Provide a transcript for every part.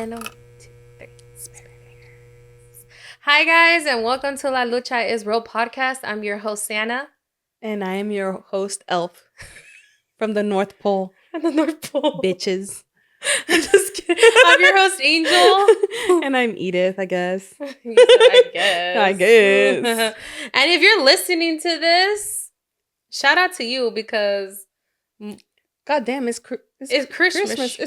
And 1, 2, 3. Hi, guys, and welcome to La Lucha is Real podcast. I'm your host, Santa. And I am your host, Elf, from the North Pole. From the North Pole. Bitches. I'm just kidding. I'm your host, Angel. And I'm Edith, I guess. I guess. I guess. And if you're listening to this, shout out to you because... God damn, it's Christmas. It's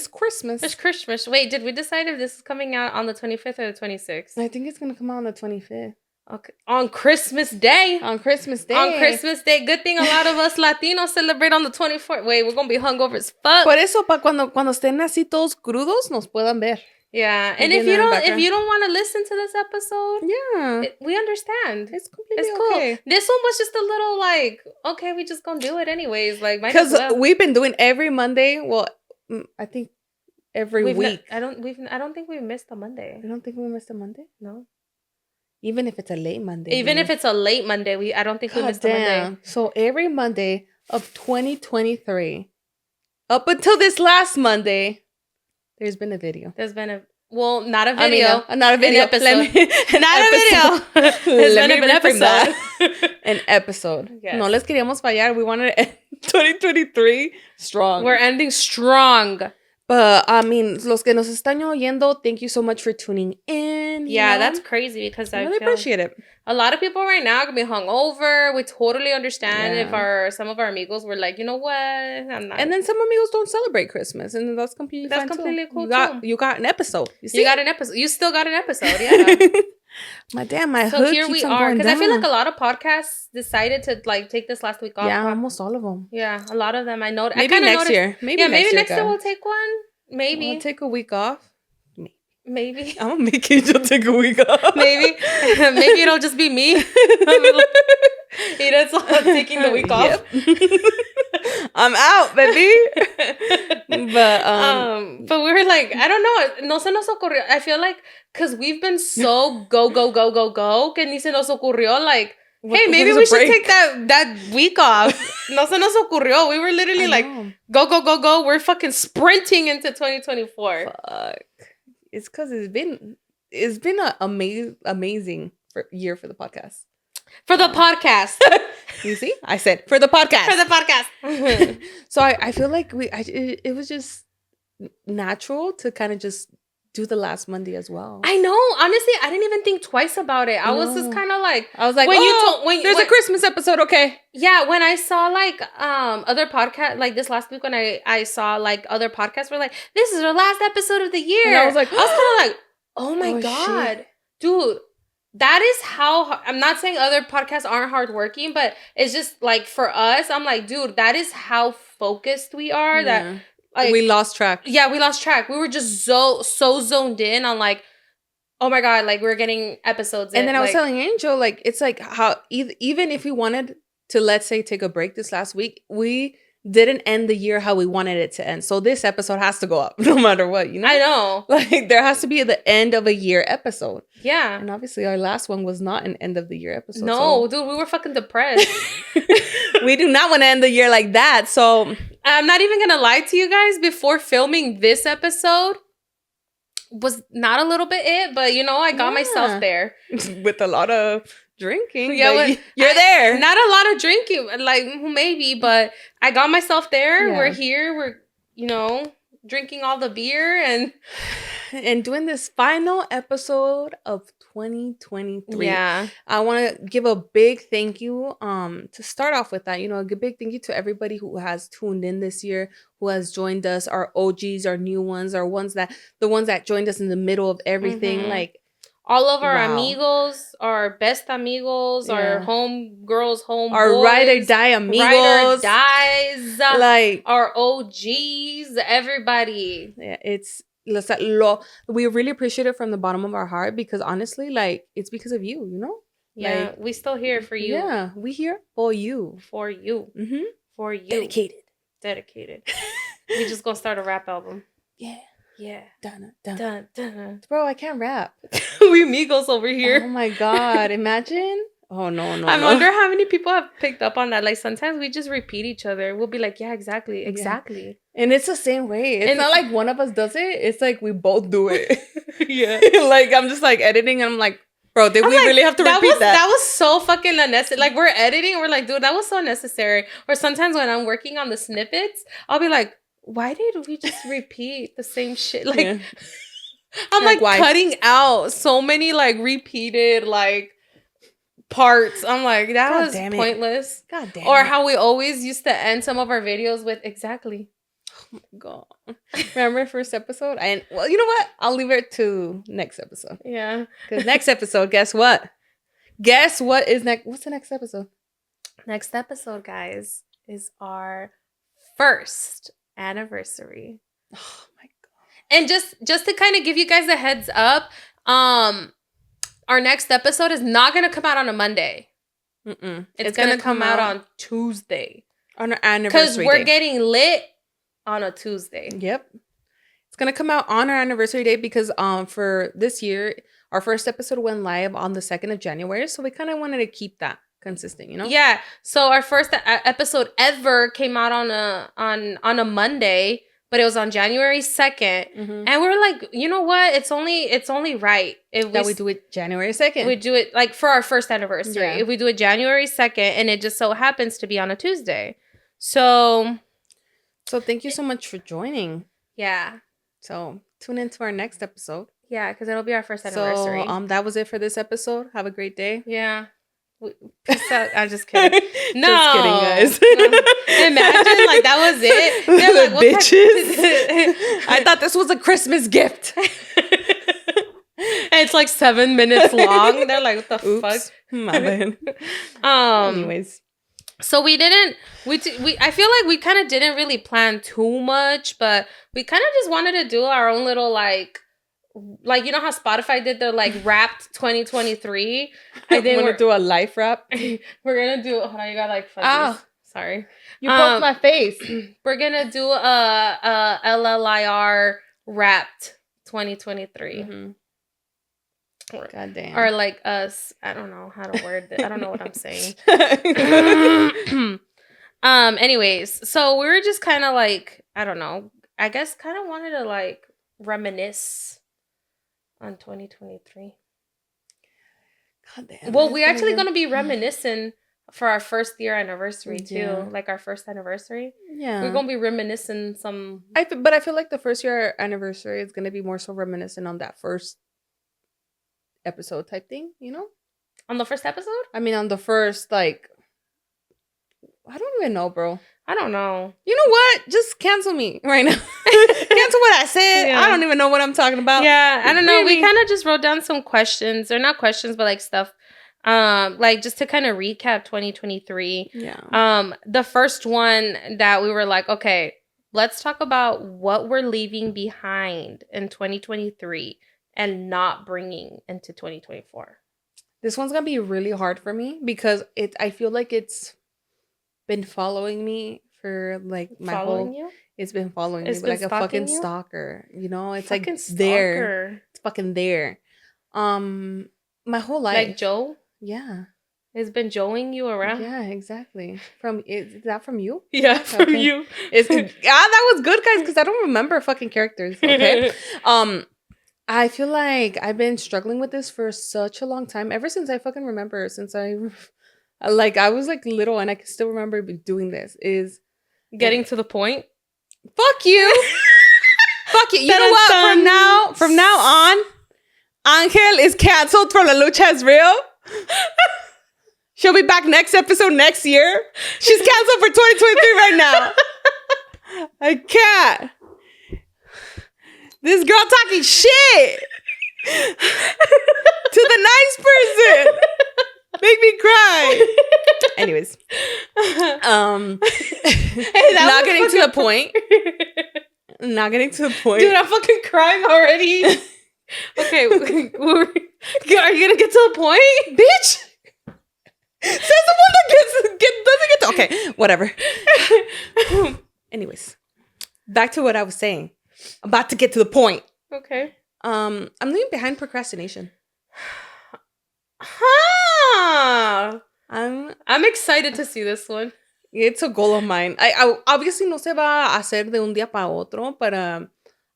Christmas. It's Christmas. Wait, did we decide if this is coming out on the 25th or the 26th? I think it's going to come out on the 25th. Okay. On Christmas Day. On Christmas Day. On Christmas Day. Good thing a lot of us Latinos celebrate on the 24th. Wait, we're going to be hungover as fuck. Por eso, cuando estén así todos crudos, nos puedan ver. Yeah. And if you don't want to listen to this episode, yeah, we understand. It's completely okay. This one was just a little like, okay, we just gonna do it anyways. Like, because we've been doing every Monday. Well, I think every week. I don't think we've missed a Monday. I don't think we missed a Monday. No. Even if it's a late Monday. If it's a late Monday, I don't think we missed a Monday. So every Monday of 2023, up until this last Monday, there's been a video. There's been not a video. Not a video. An episode. Not a video. There's been an episode. An episode. Yes. No les queríamos fallar. We wanted to end 2023 strong. We're ending strong. But, I mean, los que nos están oyendo, thank you so much for tuning in. Yeah, that's crazy because I really appreciate it. A lot of people right now are going to be hungover. We totally understand if some of our amigos were like, you know what? I'm not. And then some amigos don't celebrate Christmas. And that's completely fine completely cool, too. You got an episode. You got an episode. You still got an episode, yeah. My so hood here keeps we on are. going Because I down. feel like a lot of podcasts decided to like take this last week off. Yeah, almost all of them. Yeah, a lot of them. I know. Maybe next year. Maybe next year we'll take one. Maybe. We'll take a week off. Maybe. I'm going to make Angel take a week off. Maybe it'll just be me. Edith's taking the week off. Yep. I'm out, baby. But we were like, I don't know. No se nos ocurrió. I feel like because we've been so go, que ni se nos ocurrió like, hey, maybe we should take that week off. No se nos ocurrió. We were literally like, go. We're fucking sprinting into 2024. Fuck. It's because it's been an amazing year for the podcast. For the podcast. You see? I said for the podcast. For the podcast. So I feel like it was just natural to kind of just do the last Monday as well. I know. Honestly, I didn't even think twice about it. I was just kind of like, I was like, when there's a Christmas episode, okay. Yeah, when I saw like other podcasts, like this last week when I saw like other podcasts were like, this is our last episode of the year. And I was kind of like, oh my God. Shit. Dude, that is how, I'm not saying other podcasts aren't hardworking, but it's just like for us, I'm like, dude, that is how focused we are that like, we lost track. Yeah, we lost track. We were just so zoned in on like, oh my God, like we're getting episodes. And then I was telling Angel, like, it's like how even if we wanted to, let's say, take a break this last week, we didn't end the year how we wanted it to end. So this episode has to go up no matter what, you know? I know. Like there has to be the end of a year episode. Yeah. And obviously our last one was not an end of the year episode. No, dude, we were fucking depressed. We do not want to end the year like that. So I'm not even going to lie to you guys. Before filming this episode was not a little bit it, but you know, I got myself there. With a lot of drinking. Yeah, you're there. Not a lot of drinking, like maybe, but I got myself there. Yeah. We're here. We're, you know, drinking all the beer and doing this final episode of 2023. Yeah. I want to give a big thank you to start off with that. You know, a big thank you to everybody who has tuned in this year, who has joined us, our OGs, our new ones, the ones that joined us in the middle of everything. Mm-hmm. Like all of our amigos, our best amigos, our home girls, home our boys, ride or die amigos, ride or dies, like our OGs, everybody. Yeah, we really appreciate it from the bottom of our heart because honestly, like it's because of you, you know. Yeah, like, we still here for you. Yeah, we here for you. For you. Mm-hmm. For you. Dedicated. We just gonna start a rap album. Yeah. Dun. Bro, I can't rap. We amigos over here. Oh my God. Imagine. Oh, no. I wonder how many people have picked up on that. Like, sometimes we just repeat each other. We'll be like, yeah, exactly. And it's the same way. It's not like one of us does it. It's like we both do it. Yeah. Like, I'm just like editing and I'm like, bro, did we really have to repeat that? That was so fucking unnecessary. Like, we're editing and we're like, dude, that was so unnecessary. Or sometimes when I'm working on the snippets, I'll be like, why did we just repeat the same shit? Like, yeah. I'm like cutting out so many like repeated like parts. I'm like, that was pointless. God damn. Or how we always used to end some of our videos with exactly. Oh my god. Remember first episode? Well, you know what? I'll leave it to next episode. Yeah. Because next episode, guess what? Guess what is next? What's the next episode? Next episode, guys, is our first anniversary. Oh my god. And just to kind of give you guys a heads up, our next episode is not going to come out on a Monday. It's going to come out on Tuesday. On our anniversary day. Because we're getting lit on a Tuesday. Yep. It's going to come out on our anniversary day because for this year, our first episode went live on the 2nd of January. So we kind of wanted to keep that consistent, you know? Yeah. So our first episode ever came out on a Monday. But it was on January 2nd. And we were like, you know what? It's only right. That we do it January 2nd. We do it like for our first anniversary. Yeah. If we do it January 2nd and it just so happens to be on a Tuesday. So thank you so much for joining. Yeah. So tune into our next episode. Yeah, because it'll be our first anniversary. So that was it for this episode. Have a great day. Yeah. Peace out. I'm just kidding. No. Just kidding, guys. No. Imagine like that was it. They're like, what bitches. I thought this was a Christmas gift. And it's like 7 minutes long. They're like, what the fuck? My bad. Anyways. So I feel like we kind of didn't really plan too much, but we kind of just wanted to do our own little like, you know how Spotify did the like Wrapped 2023? I think we're gonna do a life wrap. We're gonna do. Hold on, you got like fuzzies. Sorry, you broke my face. We're gonna do a LLIR Wrapped 2023. God damn. Or like us. I don't know how to word it. I don't know what I'm saying. Anyways, so we were just kind of like, I don't know. I guess kind of wanted to like reminisce on 2023. God damn. Well, we're actually going to be reminiscing for our first year anniversary too. Yeah. Like our first anniversary. Yeah. We're going to be reminiscing some. But I feel like the first year anniversary is going to be more so reminiscent on that first episode type thing, you know? On the first episode? I mean, on the first, like, I don't even know, bro. I don't know. You know what? Just cancel me right now. Cancel what I said. Yeah. I don't even know what I'm talking about. Yeah, I don't know. We kind of just wrote down some questions. Or not questions, but like stuff. Like just to kind of recap 2023. Yeah. The first one that we were like, okay, let's talk about what we're leaving behind in 2023 and not bringing into 2024. This one's gonna be really hard for me because I feel like it's been following me for like my whole. You? It's been following me like a fucking stalker. You know, it's fucking like stalker. There. It's fucking there. My whole life. Like Joe. Yeah. It's been Joeing you around. Yeah, exactly. Is that from you? Yeah, from you. That was good, guys, because I don't remember fucking characters. Okay. I feel like I've been struggling with this for such a long time. Ever since I fucking remember, since I was like little and I can still remember doing this. Is getting to the point. Fuck you. Fuck you. You know what? From now on, Angel is canceled from La Lucha is Real. She'll be back next episode next year. She's canceled for 2023 right now. I can't. This girl talking shit to the nice person. Make me cry. Anyways. Not getting to the point. Not getting to the point. Dude, I'm fucking crying already. Okay. Are you gonna get to the point? Bitch. Says the one that doesn't get to. Okay, whatever. Anyways. Back to what I was saying. About to get to the point. Okay. I'm leaving behind procrastination. Huh. I'm excited to see this one. It's a goal of mine. I obviously no se va a hacer de un día para otro, but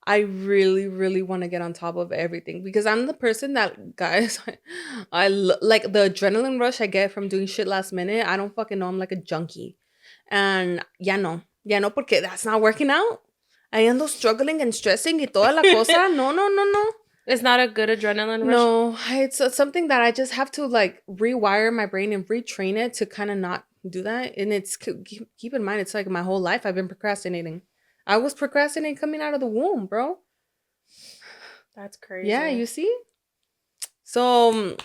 I really, really want to get on top of everything because I'm the person that, guys, like the adrenaline rush I get from doing shit last minute. I don't fucking know. I'm like a junkie. And ya no, porque that's not working out. I ando struggling and stressing y toda la cosa. No, no, no, no. It's not a good adrenaline rush. No, it's something that I just have to like rewire my brain and retrain it to kind of not do that. And it's keep in mind, it's like my whole life I've been procrastinating. I was procrastinating coming out of the womb, bro. That's crazy. Yeah, you see. So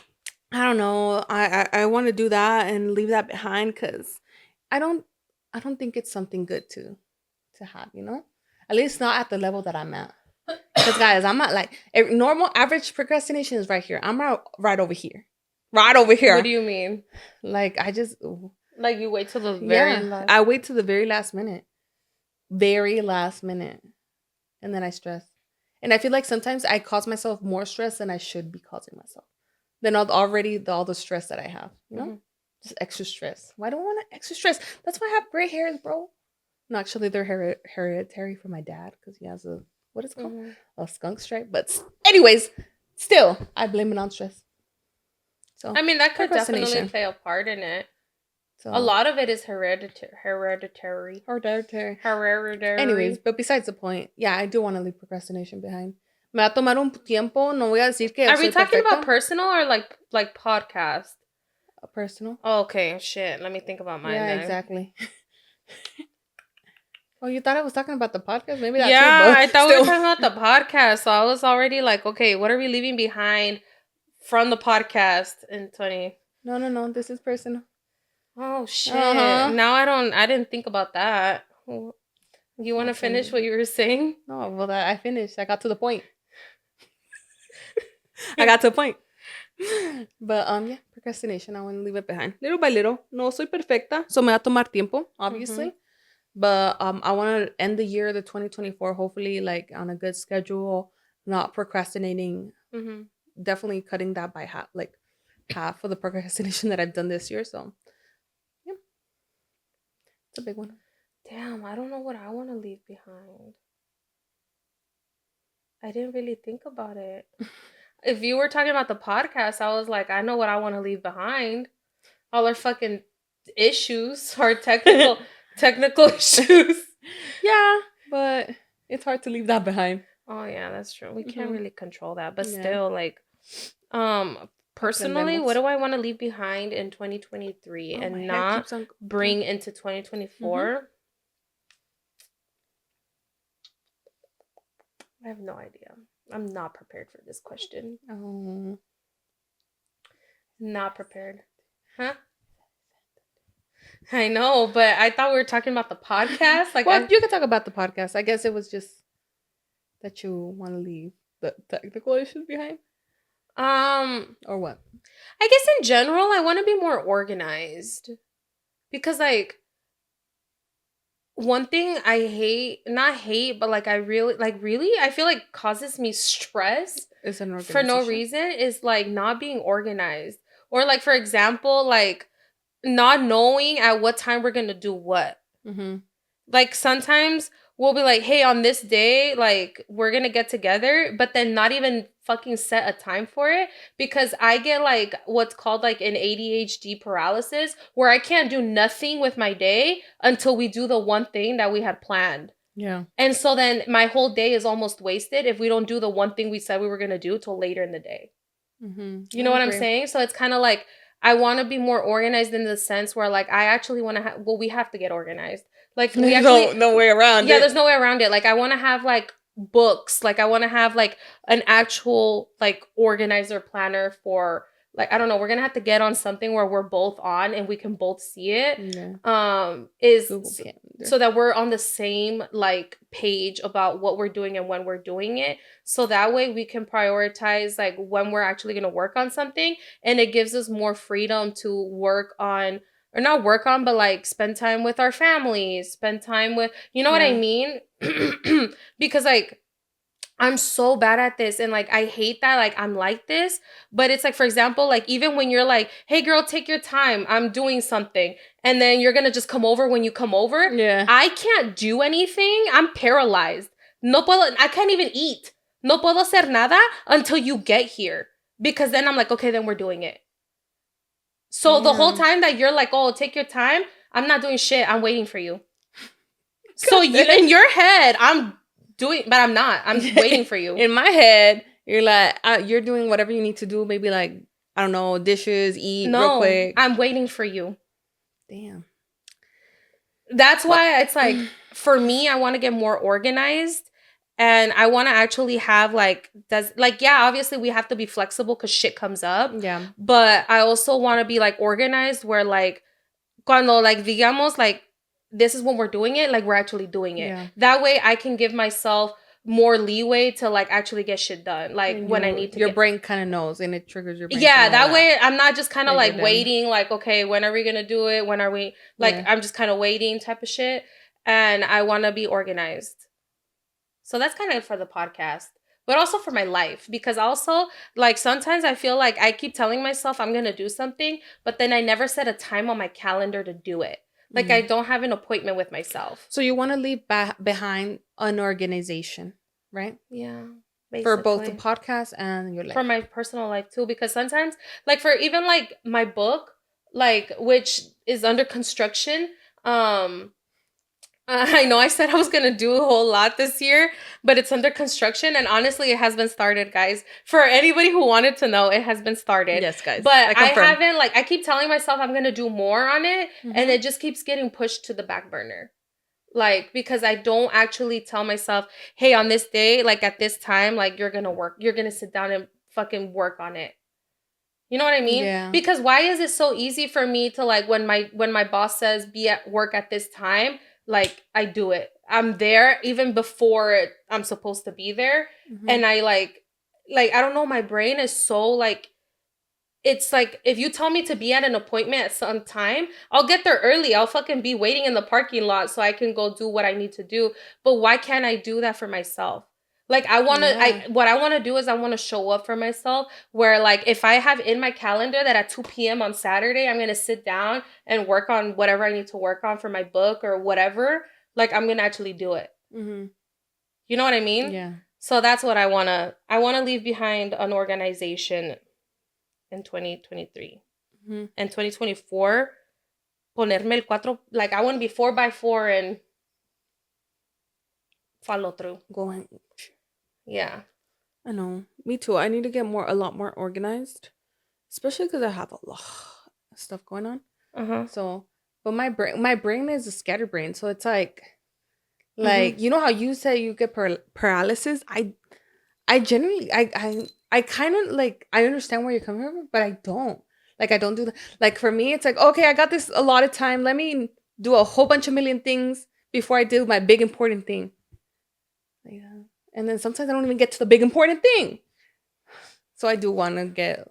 I don't know. I want to do that and leave that behind because I don't think it's something good to have. You know, at least not at the level that I'm at. Because guys, I'm not like normal average procrastination is right here. I'm right over here. Right over here. What do you mean? Like I just like you wait till the very last. I wait till the very last minute. Very last minute. And then I stress. And I feel like sometimes I cause myself more stress than I should be causing myself. Than all the stress that I have, you know? Just extra stress. Why do I want extra stress? That's why I have gray hairs, bro. No, actually they're hereditary from my dad because he has what is it called? A skunk stripe. But anyways, still, I blame it on stress. So I mean, that could definitely play a part in it. So a lot of it is hereditary. Anyways, but besides the point, yeah, I do want to leave procrastination behind. Me va a tomar un tiempo. No voy a decir que Are we talking about personal or like podcast? Personal. Oh, okay, shit. Let me think about mine. Yeah, then. Exactly. Oh, you thought I was talking about the podcast? Maybe that too, but I thought we were talking about the podcast. So I was already like, okay, what are we leaving behind from the podcast in 20? No. This is personal. Oh, shit. Now I didn't think about that. You want to finish what you were saying? No, well, I finished. I got to the point. I got to the point. But yeah, procrastination. I want to leave it behind. Little by little. No soy perfecta. So me va a tomar tiempo, obviously. But I want to end the year, the 2024, hopefully like on a good schedule, not procrastinating. Definitely cutting that by half of the procrastination that I've done this year. So yeah, it's a big one. Damn, I don't know what I want to leave behind. I didn't really think about it. If you were talking about the podcast, I was like, I know what I want to leave behind. All our fucking issues, our technical issues. Yeah, but it's hard to leave that behind. Oh yeah, that's true. We can't really control that, but still, like, personally, what do I want to leave behind in 2023 and not bring into 2024? I have no idea. I'm not prepared for this question. Oh. Not prepared. Huh? I know, but I thought we were talking about the podcast. Like, well, you could talk about the podcast. I guess it was just that you want to leave the technical issues behind. Or what? I guess in general, I want to be more organized. Because, like, one thing I not hate, but like I really, I feel like causes me stress for no reason is like not being organized. Or like, for example, like not knowing at what time we're going to do what. Like sometimes we'll be like, hey, on this day, like we're going to get together, but then not even fucking set a time for it because I get like what's called like an ADHD paralysis where I can't do nothing with my day until we do the one thing that we had planned. Yeah. And so then my whole day is almost wasted if we don't do the one thing we said we were going to do till later in the day. You know what I'm saying? So it's kind of like I want to be more organized in the sense where like I actually want to we have to get organized. Like we actually no way around it. Yeah, there's no way around it. Like I want to have like books. Like I want to have like an actual like organizer planner for like I don't know. We're gonna have to get on something where we're both on and we can both see it. Yeah. So that we're on the same like page about what we're doing and when we're doing it. So that way we can prioritize like when we're actually gonna work on something, and it gives us more freedom to work on. Or not work on, but like spend time with our families, spend time with, you know what I mean? Because like, I'm so bad at this, and like I hate that like I'm like this, but it's like, for example, like even when you're like, hey girl, take your time, I'm doing something, and then you're gonna just come over when you come over. Yeah. I can't do anything. I'm paralyzed. I can't even eat. No puedo hacer nada until you get here. Because then I'm like, okay, then we're doing it. So the whole time that you're like, oh, take your time, I'm not doing shit. I'm waiting for you. So you in your head, I'm doing, but I'm not. I'm waiting for you. In my head, you're like, you're doing whatever you need to do. Maybe like, I don't know, dishes, eat real quick. I'm waiting for you. Damn. That's why it's like, for me, I want to get more organized. And I want to actually have yeah, obviously we have to be flexible because shit comes up. Yeah. But I also want to be like organized where like, cuando like digamos like, this is when we're doing it, like we're actually doing it. Yeah. That way I can give myself more leeway to like actually get shit done. Like when I need to. Your brain kind of knows and it triggers your brain. Yeah, that way I'm not just kind of like waiting, like, okay, when are we going to do it? When are we like, I'm just kind of waiting type of shit. And I want to be organized. So that's kind of for the podcast, but also for my life, because also like sometimes I feel like I keep telling myself I'm going to do something, but then I never set a time on my calendar to do it. Like I don't have an appointment with myself. So you want to leave behind an organization, right? Yeah. Basically. For both the podcast and your life. For my personal life too, because sometimes like for even like my book, like which is under construction, I know I said I was going to do a whole lot this year, but it's under construction. And honestly, it has been started, guys. For anybody who wanted to know, it has been started. Yes, guys. But I haven't, like, I keep telling myself I'm going to do more on it. And it just keeps getting pushed to the back burner. Like, because I don't actually tell myself, hey, on this day, like at this time, like you're going to work. You're going to sit down and fucking work on it. You know what I mean? Yeah. Because why is it so easy for me to like, when my boss says be at work at this time, like I do it. I'm there even before I'm supposed to be there. And I like I don't know, my brain is so like, it's like if you tell me to be at an appointment at some time, I'll get there early. I'll fucking be waiting in the parking lot so I can go do what I need to do. But why can't I do that for myself? Like what I want to do is I want to show up for myself, where like if I have in my calendar that at 2 p.m. on Saturday, I'm going to sit down and work on whatever I need to work on for my book or whatever, like I'm going to actually do it. You know what I mean? Yeah. So that's what I want to leave behind, an organization in 2023. And 2024, ponerme el cuatro, like I want to be 4x4 and follow through. Going. Yeah. I know. Me too. I need to get a lot more organized, especially because I have a lot of stuff going on. So, but my brain is a scatterbrain. So it's like you know how you say you get paralysis? I generally, I kind of like, I understand where you're coming from, but I don't. Like, I don't do that. Like, for me, it's like, okay, I got this a lot of time. Let me do a whole bunch of million things before I do my big important thing. Yeah. And then sometimes I don't even get to the big important thing. So I do want to get,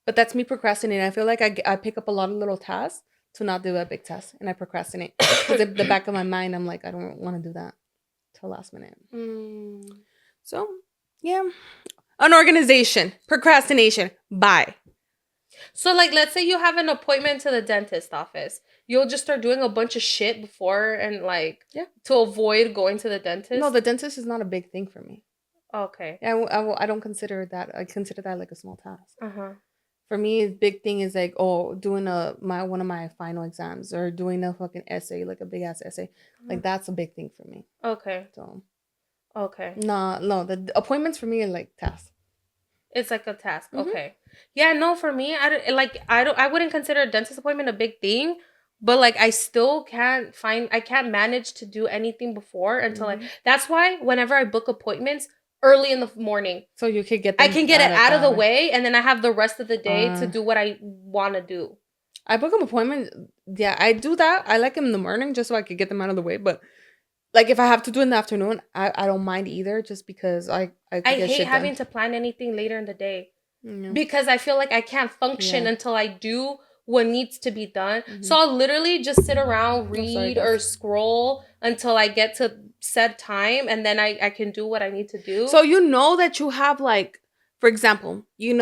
but that's me procrastinating. I feel like I pick up a lot of little tasks to not do a big task, and I procrastinate. Because in the back of my mind, I'm like, I don't want to do that till last minute. So, yeah. Unorganization, procrastination, bye. So, like, let's say you have an appointment to the dentist office. You'll just start doing a bunch of shit before and, like, to avoid going to the dentist? No, the dentist is not a big thing for me. Okay. Yeah, I don't consider that. I consider that, like, a small task. For me, big thing is, like, doing one of my final exams or doing a fucking essay, like a big-ass essay. Like, that's a big thing for me. Okay. So... Okay. No, the appointments for me are like tasks. It's like a task. Okay. Yeah, no, for me, I wouldn't consider a dentist appointment a big thing, but like I still can't manage to do anything before until that's why whenever I book appointments early in the morning, so you could get I can get it out of the way, and then I have the rest of the day to do what I want to do. I book an appointment. Yeah, I do that. I like them in the morning just so I could get them out of the way, but like, if I have to do it in the afternoon, I don't mind either, just because I hate having to plan anything later in the day. Because I feel like I can't function until I do what needs to be done. So I'll literally just sit around, read or scroll until I get to set time, and then I can do what I need to do. So you know that you have, like, for example, you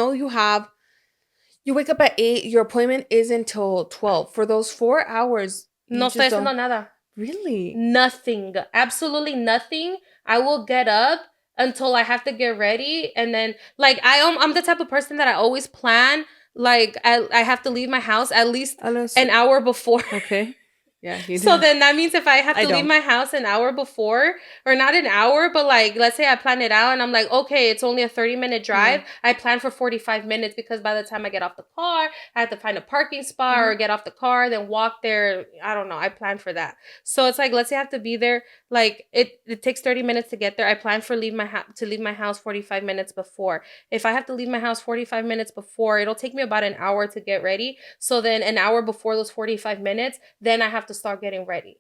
wake up at 8, your appointment is until 12. For those 4 hours, no estoy haciendo nada. Really? Nothing. Absolutely nothing. I will get up until I have to get ready, and then like I'm the type of person that I always plan. Like I have to leave my house at least an hour before. Okay. Yeah. So then that means if I have to leave my house an hour before, or not an hour, but like, let's say I plan it out and I'm like, okay, it's only a 30-minute drive. I plan for 45 minutes because by the time I get off the car, I have to find a parking spot or get off the car, then walk there. I don't know. I plan for that. So it's like, let's say I have to be there. Like it takes 30 minutes to get there. I plan for leave my house 45 minutes before. If I have to leave my house 45 minutes before, it'll take me about an hour to get ready. So then an hour before those 45 minutes, then I have to start getting ready.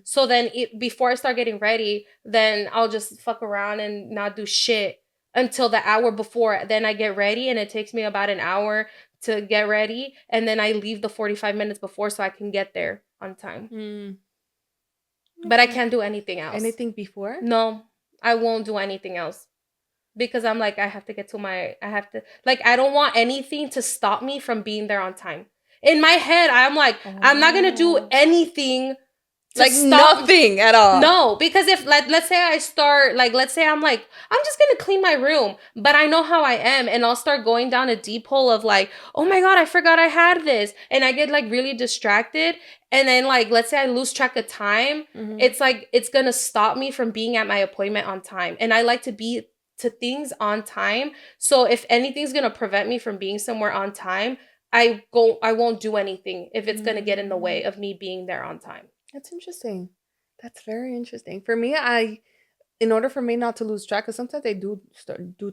So then before I start getting ready, then I'll just fuck around and not do shit until the hour before. Then I get ready, and it takes me about an hour to get ready, and then I leave the 45 minutes before so I can get there on time. But I can't do anything else. Anything before? No, I won't do anything else. Because I'm like, I don't want anything to stop me from being there on time. In my head, I'm like, I'm not going to do anything like nothing at all. No, because if let's say I start, like, let's say I'm like, I'm just going to clean my room, but I know how I am, and I'll start going down a deep hole of like, oh my God, I forgot I had this. And I get like really distracted. And then like, let's say I lose track of time. It's like, it's going to stop me from being at my appointment on time. And I like to be to things on time. So if anything's going to prevent me from being somewhere on time, I won't do anything if it's going to get in the way of me being there on time. That's interesting. That's very interesting. For me, in order for me not to lose track, because sometimes I do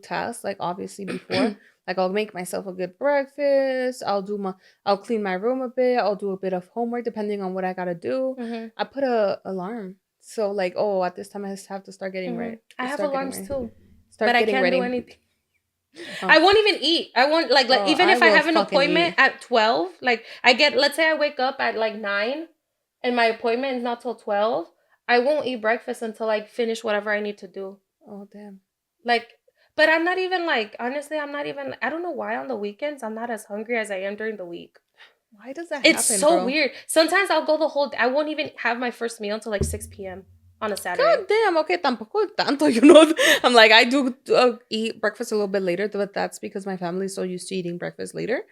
tasks, like obviously before, like I'll make myself a good breakfast. I'll clean my room a bit. I'll do a bit of homework depending on what I gotta do. I put a alarm. So like, at this time I have to start getting ready. I have alarms too, but I can't do anything. I won't even eat. I won't like even if I have an appointment at 12, like let's say I wake up at like 9 and my appointment is not till 12, I won't eat breakfast until I finish whatever I need to do. Oh, damn. Like, but I'm not even like, honestly, I don't know why on the weekends I'm not as hungry as I am during the week. Why does that happen, It's so weird. Sometimes I'll go the whole day. I won't even have my first meal until like 6 p.m. on a Saturday. God damn. Okay, tampoco tanto, you know. I'm like, I do eat breakfast a little bit later, but that's because my family's so used to eating breakfast later.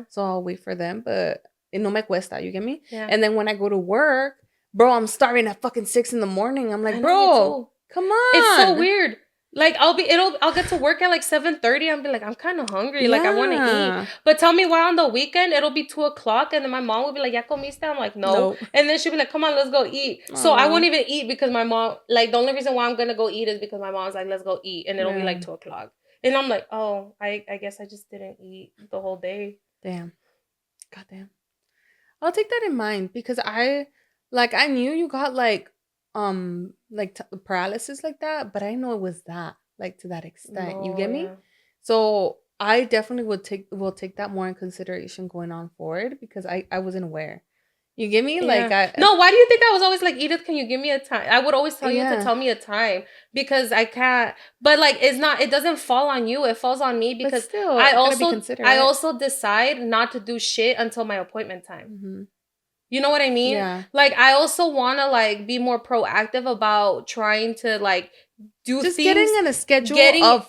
So I'll wait for them, but no me cuesta, you get me? Yeah. And then when I go to work, bro, I'm starving at fucking 6 in the morning. I'm like, bro, come on. It's so weird. Like I'll get to work at like 7:30. I'll be like, I'm kind of hungry. Yeah. Like I want to eat. But tell me why on the weekend it'll be 2:00 and then my mom will be like, ¿Ya comiste? I'm like, no. And then she'll be like, come on, let's go eat. So I won't even eat because my mom, like the only reason why I'm gonna go eat is because my mom's like, let's go eat, and it'll be like 2:00. And I'm like, oh, I guess I just didn't eat the whole day. Damn. Goddamn. I'll take that in mind because I knew you got paralysis like that, but I didn't know it was that, like, to that extent. You get me? So I definitely will take that more in consideration going on forward because I wasn't aware. You get me? Yeah. No, why do you think I was always like, Edith, can you give me a time? I would always tell you to tell me a time because I can't. But like, it doesn't fall on you. It falls on me because still, I also decide not to do shit until my appointment time. You know what I mean? Yeah. Like, I also want to like be more proactive about trying to like do just things. Getting in a schedule of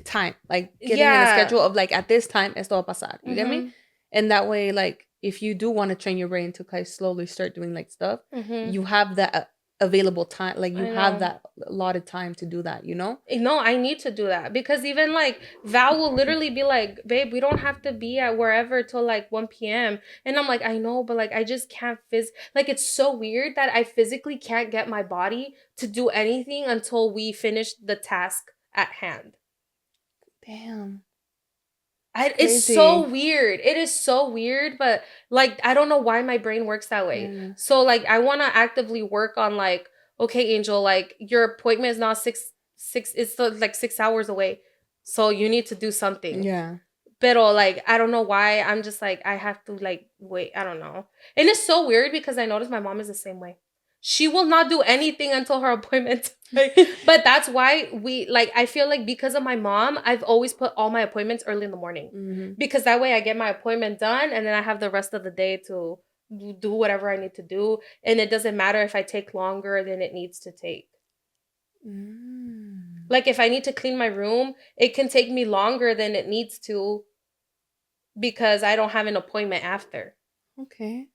time. Like getting in a schedule of like, at this time, esto va a pasar. You get me? And that way, like, if you do want to train your brain to kind of slowly start doing like stuff, you have that available time. Like you have that allotted time to do that, you know? No, I need to do that because even like Val will literally be like, babe, we don't have to be at wherever till like 1 p.m. And I'm like, I know, but like, I just can't like, it's so weird that I physically can't get my body to do anything until we finish the task at hand. Damn. It's so weird. It is so weird, but like, I don't know why my brain works that way. So like, I want to actively work on like, okay, Angel, like your appointment is now 6, it's like 6 hours away. So you need to do something. Yeah. Pero like I don't know why I'm just like I have to like wait. I don't know. And it's so weird because I notice my mom is the same way. She will not do anything until her appointment. But that's why we like I feel like because of my mom, I've always put all my appointments early in the morning. Mm-hmm. Because that way I get my appointment done and then I have the rest of the day to do whatever I need to do. And it doesn't matter if I take longer than it needs to take. Like if I need to clean my room, it can take me longer than it needs to because I don't have an appointment after. Okay.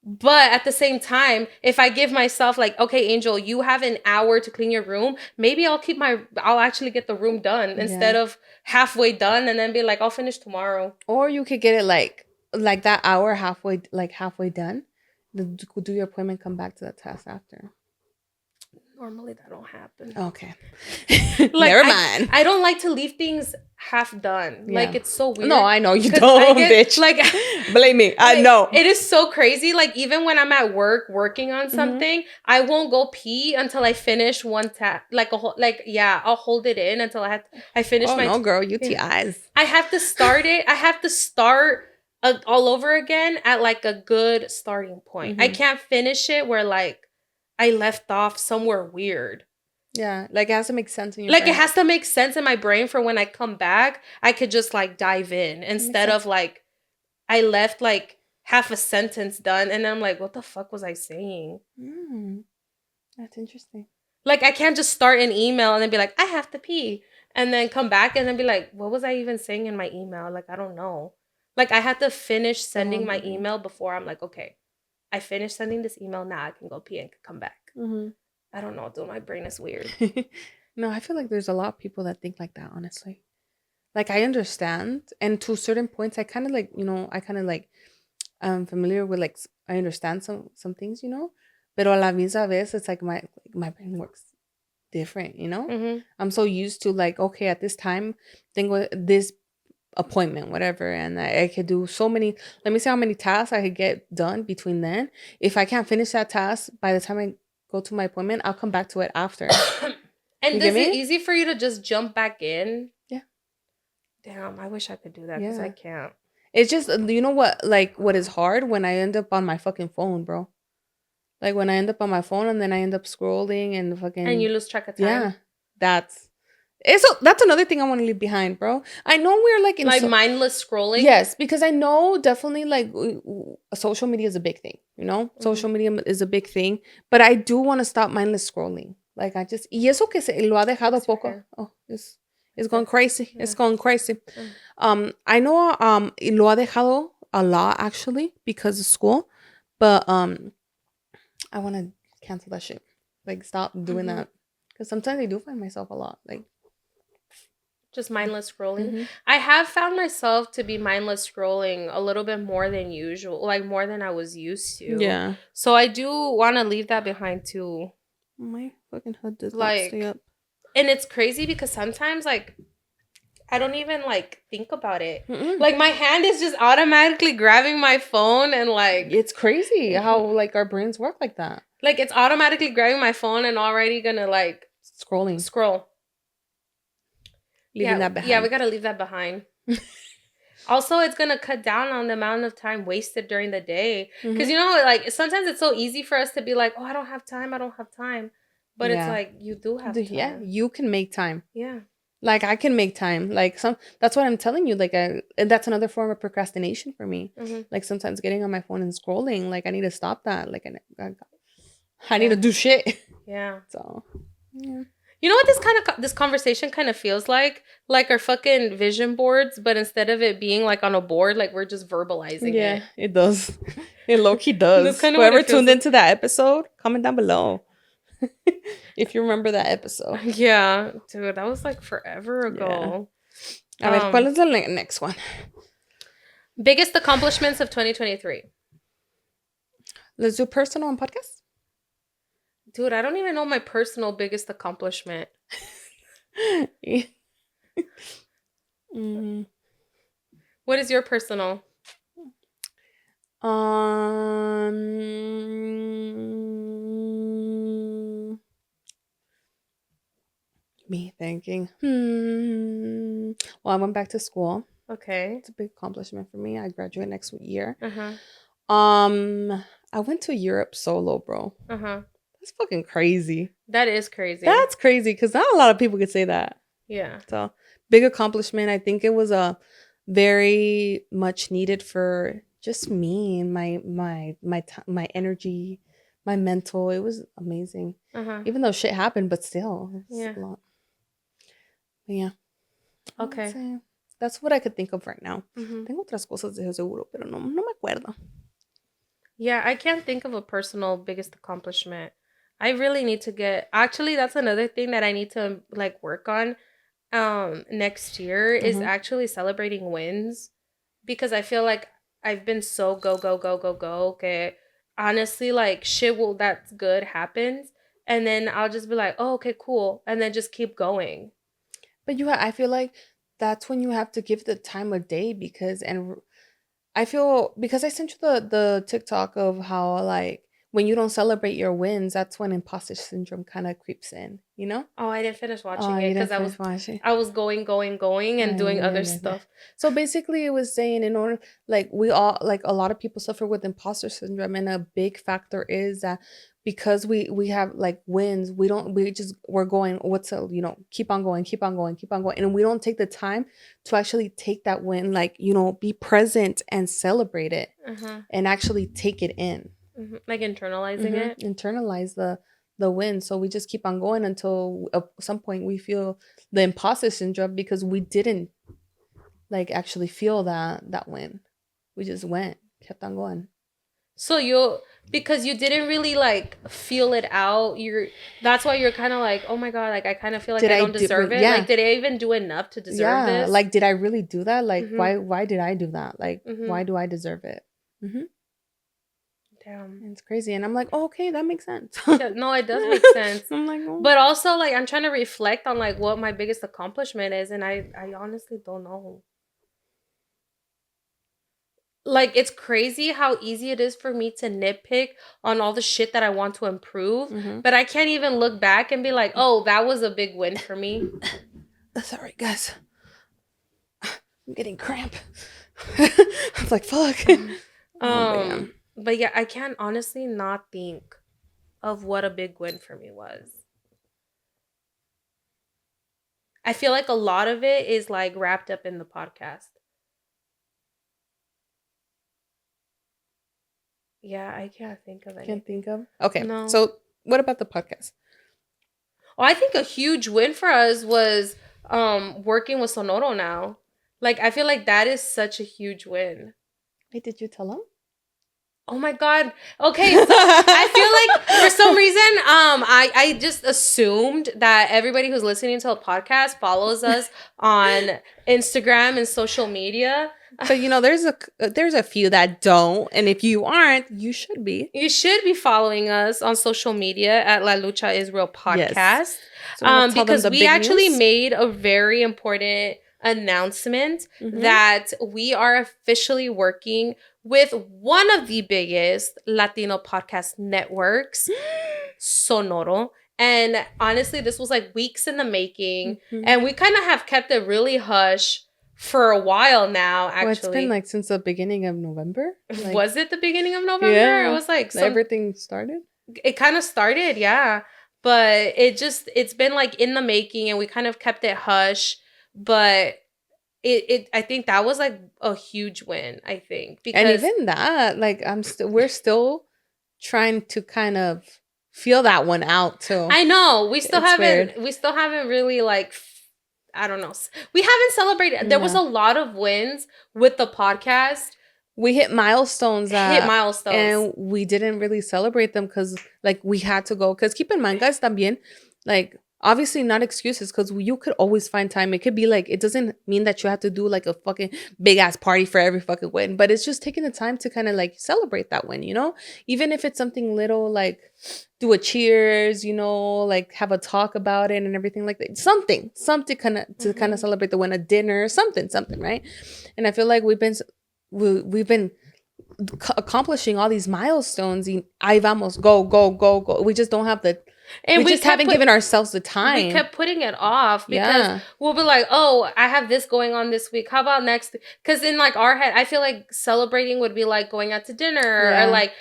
But at the same time, if I give myself like, okay, Angel, you have an hour to clean your room, maybe I'll actually get the room done instead of halfway done and then be like, I'll finish tomorrow. Or you could get it like that hour halfway done. Do your appointment, come back to the task after. Normally that don't happen. Okay. Like, never mind. I don't like to leave things half done. Yeah. Like it's so weird. No, I know you don't, bitch. Like blame me. I know. It is so crazy. Like even when I'm at work working on something, I won't go pee until I finish one task. Like I'll hold it in until I finish my. Oh no, girl, UTIs. I have to start it. I have to start all over again at like a good starting point. I can't finish it where like I left off somewhere weird. Yeah, like it has to make sense in your brain. It has to make sense in my brain for when I come back, I could just like dive in instead of like I left like half a sentence done and I'm like, what the fuck was I saying? That's interesting. Like I can't just start an email and then be like, I have to pee. And then come back and then be like, what was I even saying in my email? Like, I don't know. Like I had to finish sending my email before I'm like, okay, I finished sending this email. Now I can go pee and come back. I don't know, dude. My brain is weird. No, I feel like there's a lot of people that think like that, honestly. Like, I understand. And to certain points, I kind of like, I'm familiar with, like, I understand some things, Pero a la misma vez, it's like my brain works different, I'm so used to, like, okay, at this time, tengo this appointment, whatever, and I could do so many, let me see how many tasks I could get done between then. If I can't finish that task by the time I go to my appointment, I'll come back to it after. And is it easy for you to just jump back in? Yeah. Damn, I wish I could do that because I can't. It's just, you know what is hard? When I end up on my fucking phone, bro. Like when I end up on my phone and then I end up scrolling and fucking... And you lose track of time. Yeah. That's another thing I want to leave behind, bro. I know we're like in... Like mindless scrolling? Yes, because I know definitely like social media is a big thing, Social media is a big thing. But I do want to stop mindless scrolling. Like I just... Y eso que lo ha dejado poco. Oh, it's going crazy. Yeah. It's going crazy. I know lo ha dejado a lot actually because of school. But I want to cancel that shit. Like stop doing that. Because sometimes I do find myself a lot like just mindless scrolling. I have found myself to be mindless scrolling a little bit more than usual, like more than I was used to. Yeah. So I do want to leave that behind too. My fucking hood does not stay up. And it's crazy because sometimes like I don't even like think about it. Like my hand is just automatically grabbing my phone and like it's crazy how like our brains work like that. Like it's automatically grabbing my phone and already gonna like scroll. Leaving that behind. Yeah, we gotta leave that behind. Also, it's gonna cut down on the amount of time wasted during the day. Because like sometimes it's so easy for us to be like, oh, I don't have time. But it's like you do have time. Yeah, you can make time. Yeah. Like I can make time. Like that's what I'm telling you. Like and that's another form of procrastination for me. Like sometimes getting on my phone and scrolling. Like I need to stop that. Like I need to do shit. Yeah. So yeah. You know what this conversation kind of feels like? Like our fucking vision boards, but instead of it being like on a board, like we're just verbalizing it. Yeah, it does. It low-key does. Whoever tuned into that episode, comment down below. If you remember that episode. Yeah. Dude, that was like forever ago. Yeah. A ver, ¿cuál es the next one? Biggest accomplishments of 2023. Let's do personal and podcast. Dude, I don't even know my personal biggest accomplishment. What is your personal? Me thinking. Well, I went back to school. Okay. It's a big accomplishment for me. I graduate next year. Uh-huh. I went to Europe solo, bro. Uh-huh. That's fucking crazy. That is crazy. That's crazy because not a lot of people could say that. Yeah. So big accomplishment. I think it was a very much needed for just me and my energy, my mental. It was amazing. Uh-huh. Even though shit happened, but still, it's Yeah. a lot. But yeah. Okay. That's what I could think of right now. Mm-hmm. Tengo otras cosas de seguro, pero no me acuerdo. Yeah, I can't think of a personal biggest accomplishment. I really need to get actually that's another thing that I need to like work on next year is actually celebrating wins because I feel like I've been so go go go go go okay honestly like shit will that's good happens and then I'll just be like, "Oh, okay, cool." And then just keep going. But I feel like that's when you have to give the time of day because I feel because I sent you the TikTok of how like when you don't celebrate your wins, that's when imposter syndrome kind of creeps in, you know? Oh, I didn't finish Oh, watching it you because didn't finish watching. I was going and doing other stuff. So basically it was saying in order like we all like a lot of people suffer with imposter syndrome and a big factor is that because we have like wins, we're going what's a keep on going, keep on going, keep on going. And we don't take the time to actually take that win, like, be present and celebrate it and actually take it in. Like internalizing it. Internalize the win. So we just keep on going until at some point we feel the imposter syndrome because we didn't like actually feel that win. We just kept on going. So because you didn't really like feel it out, that's why you're kind of like, oh my God, like I kind of feel like I don't deserve it. Yeah. Like, did I even do enough to deserve this? Like, did I really do that? Like, why did I do that? Like, why do I deserve it? Damn. It's crazy. And I'm like, oh, okay, that makes sense. Yeah, no, it does make sense. I'm like, oh. But also like I'm trying to reflect on like what my biggest accomplishment is, and I honestly don't know. Like, it's crazy how easy it is for me to nitpick on all the shit that I want to improve, but I can't even look back and be like, oh, that was a big win for me. Sorry, guys. I'm getting cramp. I was like, fuck. But yeah, I can't honestly not think of what a big win for me was. I feel like a lot of it is like wrapped up in the podcast. Yeah, I can't think of anything. Can't think of? Okay. No. So what about the podcast? Well, I think a huge win for us was working with Sonoro now. Like, I feel like that is such a huge win. Wait, did you tell them? Oh my God. Okay, so I feel like for some reason, I just assumed that everybody who's listening to a podcast follows us on Instagram and social media. But there's a few that don't, and if you aren't, you should be. You should be following us on social media at La Lucha is Real Podcast. Yes. So because we actually made a very important announcement that we are officially working with one of the biggest Latino podcast networks, Sonoro. And honestly, this was like weeks in the making. And we kind of have kept it really hush for a while now, actually. Well, it's been like since the beginning of November. Like, was it the beginning of November? Yeah. It was like everything started? It kind of started, yeah. But it's been like in the making and we kind of kept it hush. But I think that was like a huge win, I think. Because, and even that, like we're still trying to kind of feel that one out too. I know. We still haven't really like, I don't know. We haven't celebrated. There was a lot of wins with the podcast. We hit milestones. And we didn't really celebrate them because like we had to go. Because keep in mind, guys, también, like obviously not excuses because you could always find time. It could be like, it doesn't mean that you have to do like a fucking big ass party for every fucking win. But it's just taking the time to kind of like celebrate that win, Even if it's something little, like do a cheers, like have a talk about it and everything like that. Something kind of celebrate the win, a dinner, something, right? And I feel like we've been accomplishing all these milestones. Ahí vamos, go. We just don't have And we just haven't given ourselves the time. We kept putting it off because we'll be like, oh, I have this going on this week. How about next? Because in like our head, I feel like celebrating would be like going out to dinner or like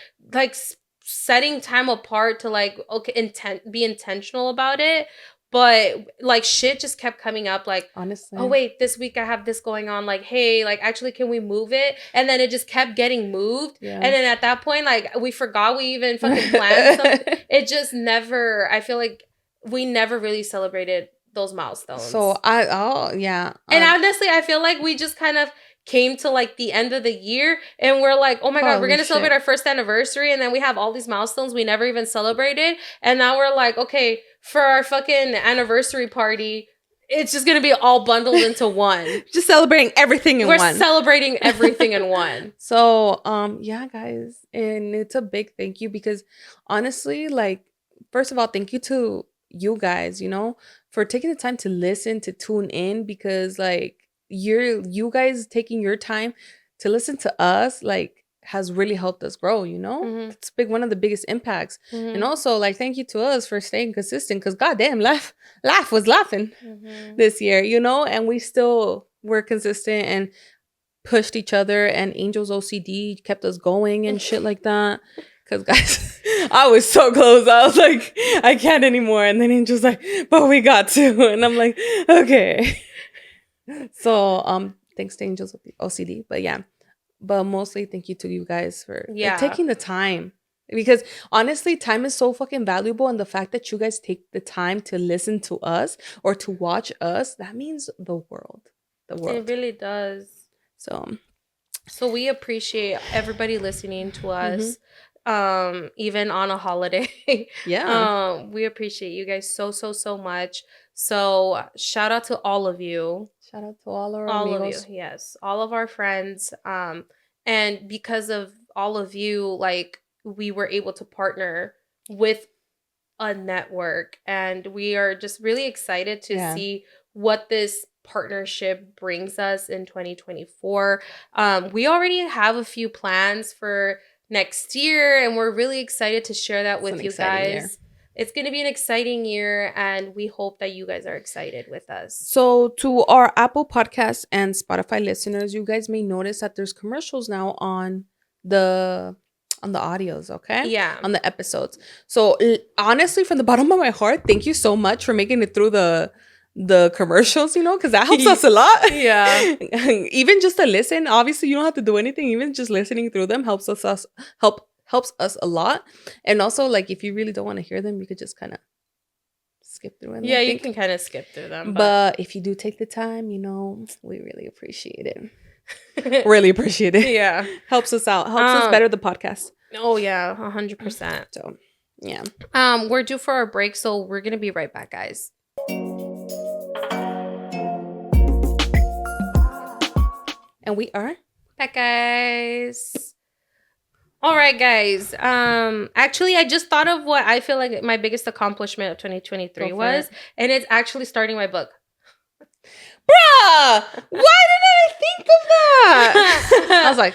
setting time apart to like, okay, be intentional about it. But like shit just kept coming up like, honestly, oh wait, this week I have this going on. Like, hey, like actually can we move it? And then it just kept getting moved. Yeah. And then at that point, like we forgot we even fucking planned something. It just never, I feel like we never really celebrated those milestones. So and honestly, I feel like we just kind of came to like the end of the year and we're like, oh my God, we're going to celebrate our first anniversary. And then we have all these milestones we never even celebrated. And now we're like, okay, for our fucking anniversary party, it's just going to be all bundled into one. Just celebrating everything in one. We're celebrating everything in one. So, yeah, guys. And it's a big thank you because honestly, like, first of all, thank you to you guys, you know, for taking the time to listen, to tune in because like, you guys taking your time to listen to us like has really helped us grow, you know. It's one of the biggest impacts. And also like thank you to us for staying consistent because goddamn life was laughing this year, you know, and we still were consistent and pushed each other, and Angel's OCD kept us going and shit like that. Because guys, I was so close. I was like, I can't anymore. And then Angel's like, but we got to. And I'm like, okay. So thanks to Angels with the OCD, but mostly thank you to you guys for taking the time, because honestly time is so fucking valuable, and the fact that you guys take the time to listen to us or to watch us, that means the world. It really does. So we appreciate everybody listening to us. Even on a holiday. We appreciate you guys so much. So shout out to all of you. Shout out to all our amigos. Of you, yes, all of our friends. And because of all of you, like we were able to partner with a network, and we are just really excited to see what this partnership brings us in 2024. We already have a few plans for next year, and we're really excited to share that with you guys. Year. It's going to be an exciting year, and we hope that you guys are excited with us. So to our Apple Podcasts and Spotify listeners, you guys may notice that there's commercials now on the audios, okay? Yeah. On the episodes. So honestly, from the bottom of my heart, thank you so much for making it through the commercials, you know, because that helps us a lot. Yeah. Even just to listen, obviously you don't have to do anything. Even just listening through them helps us a lot. And also, like, if you really don't want to hear them, you could just kind of skip through them. Yeah, you can kind of skip through them. But if you do take the time, you know, we really appreciate it. Really appreciate it. Yeah. Helps us out. Helps us better the podcast. Oh, yeah. 100%. So, yeah. We're due for our break, so we're going to be right back, guys. And we are back, guys. All right, guys. Actually, I just thought of what I feel like my biggest accomplishment of 2023 was, and it's actually starting my book. Bruh, why didn't I think of that? I was like,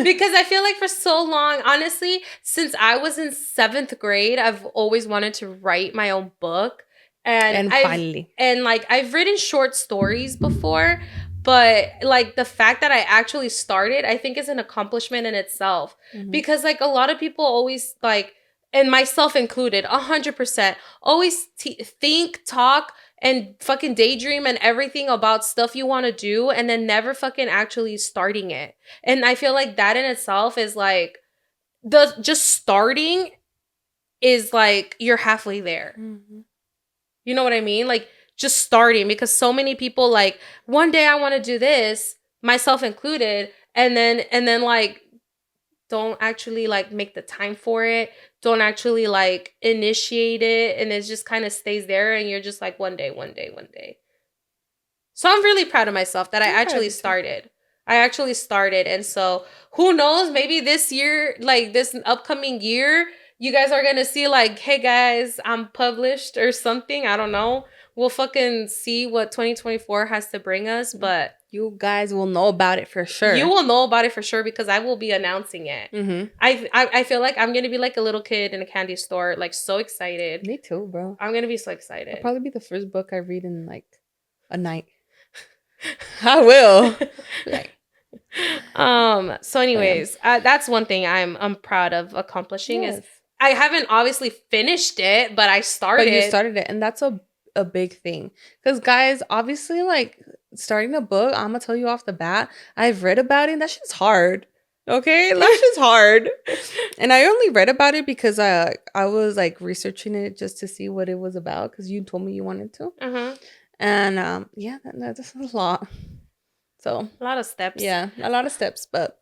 because I feel like for so long, honestly, since I was in 7th grade, I've always wanted to write my own book. And finally. And like, I've written short stories before, but like the fact that I actually started, I think is an accomplishment in itself. Because like a lot of people always like, and myself included, 100%, always think, talk, and fucking daydream and everything about stuff you want to do, and then never fucking actually starting it. And I feel like that in itself is like, just starting is like, you're halfway there. You know what I mean? Like, just starting, because so many people like, one day I want to do this, myself included, and then like don't actually like make the time for it, don't actually like initiate it, and it just kind of stays there, and you're just like one day. So I'm really proud of myself that I actually started. And so who knows, maybe this year, like this upcoming year, you guys are gonna see like, hey guys, I'm published or something. I don't know. We'll fucking see what 2024 has to bring us, but You guys will know about it for sure. You will know about it for sure because I will be announcing it. Mm-hmm. I feel like I'm gonna be like a little kid in a candy store, like so excited. Me too, bro. I'm gonna be so excited. It'll probably be the first book I read in like a night. I will. Like. So anyways, that's one thing I'm proud of accomplishing is I haven't obviously finished it, but I started. But you started it, and that's a big thing. Because guys, obviously, like starting a book, I'm gonna tell you off the bat, I've read about it, and that shit's hard. Okay, that shit's hard. And I only read about it because I was like researching it just to see what it was about. Because you told me you wanted to. And yeah, that's a lot. So a lot of steps. Yeah, a lot of steps. But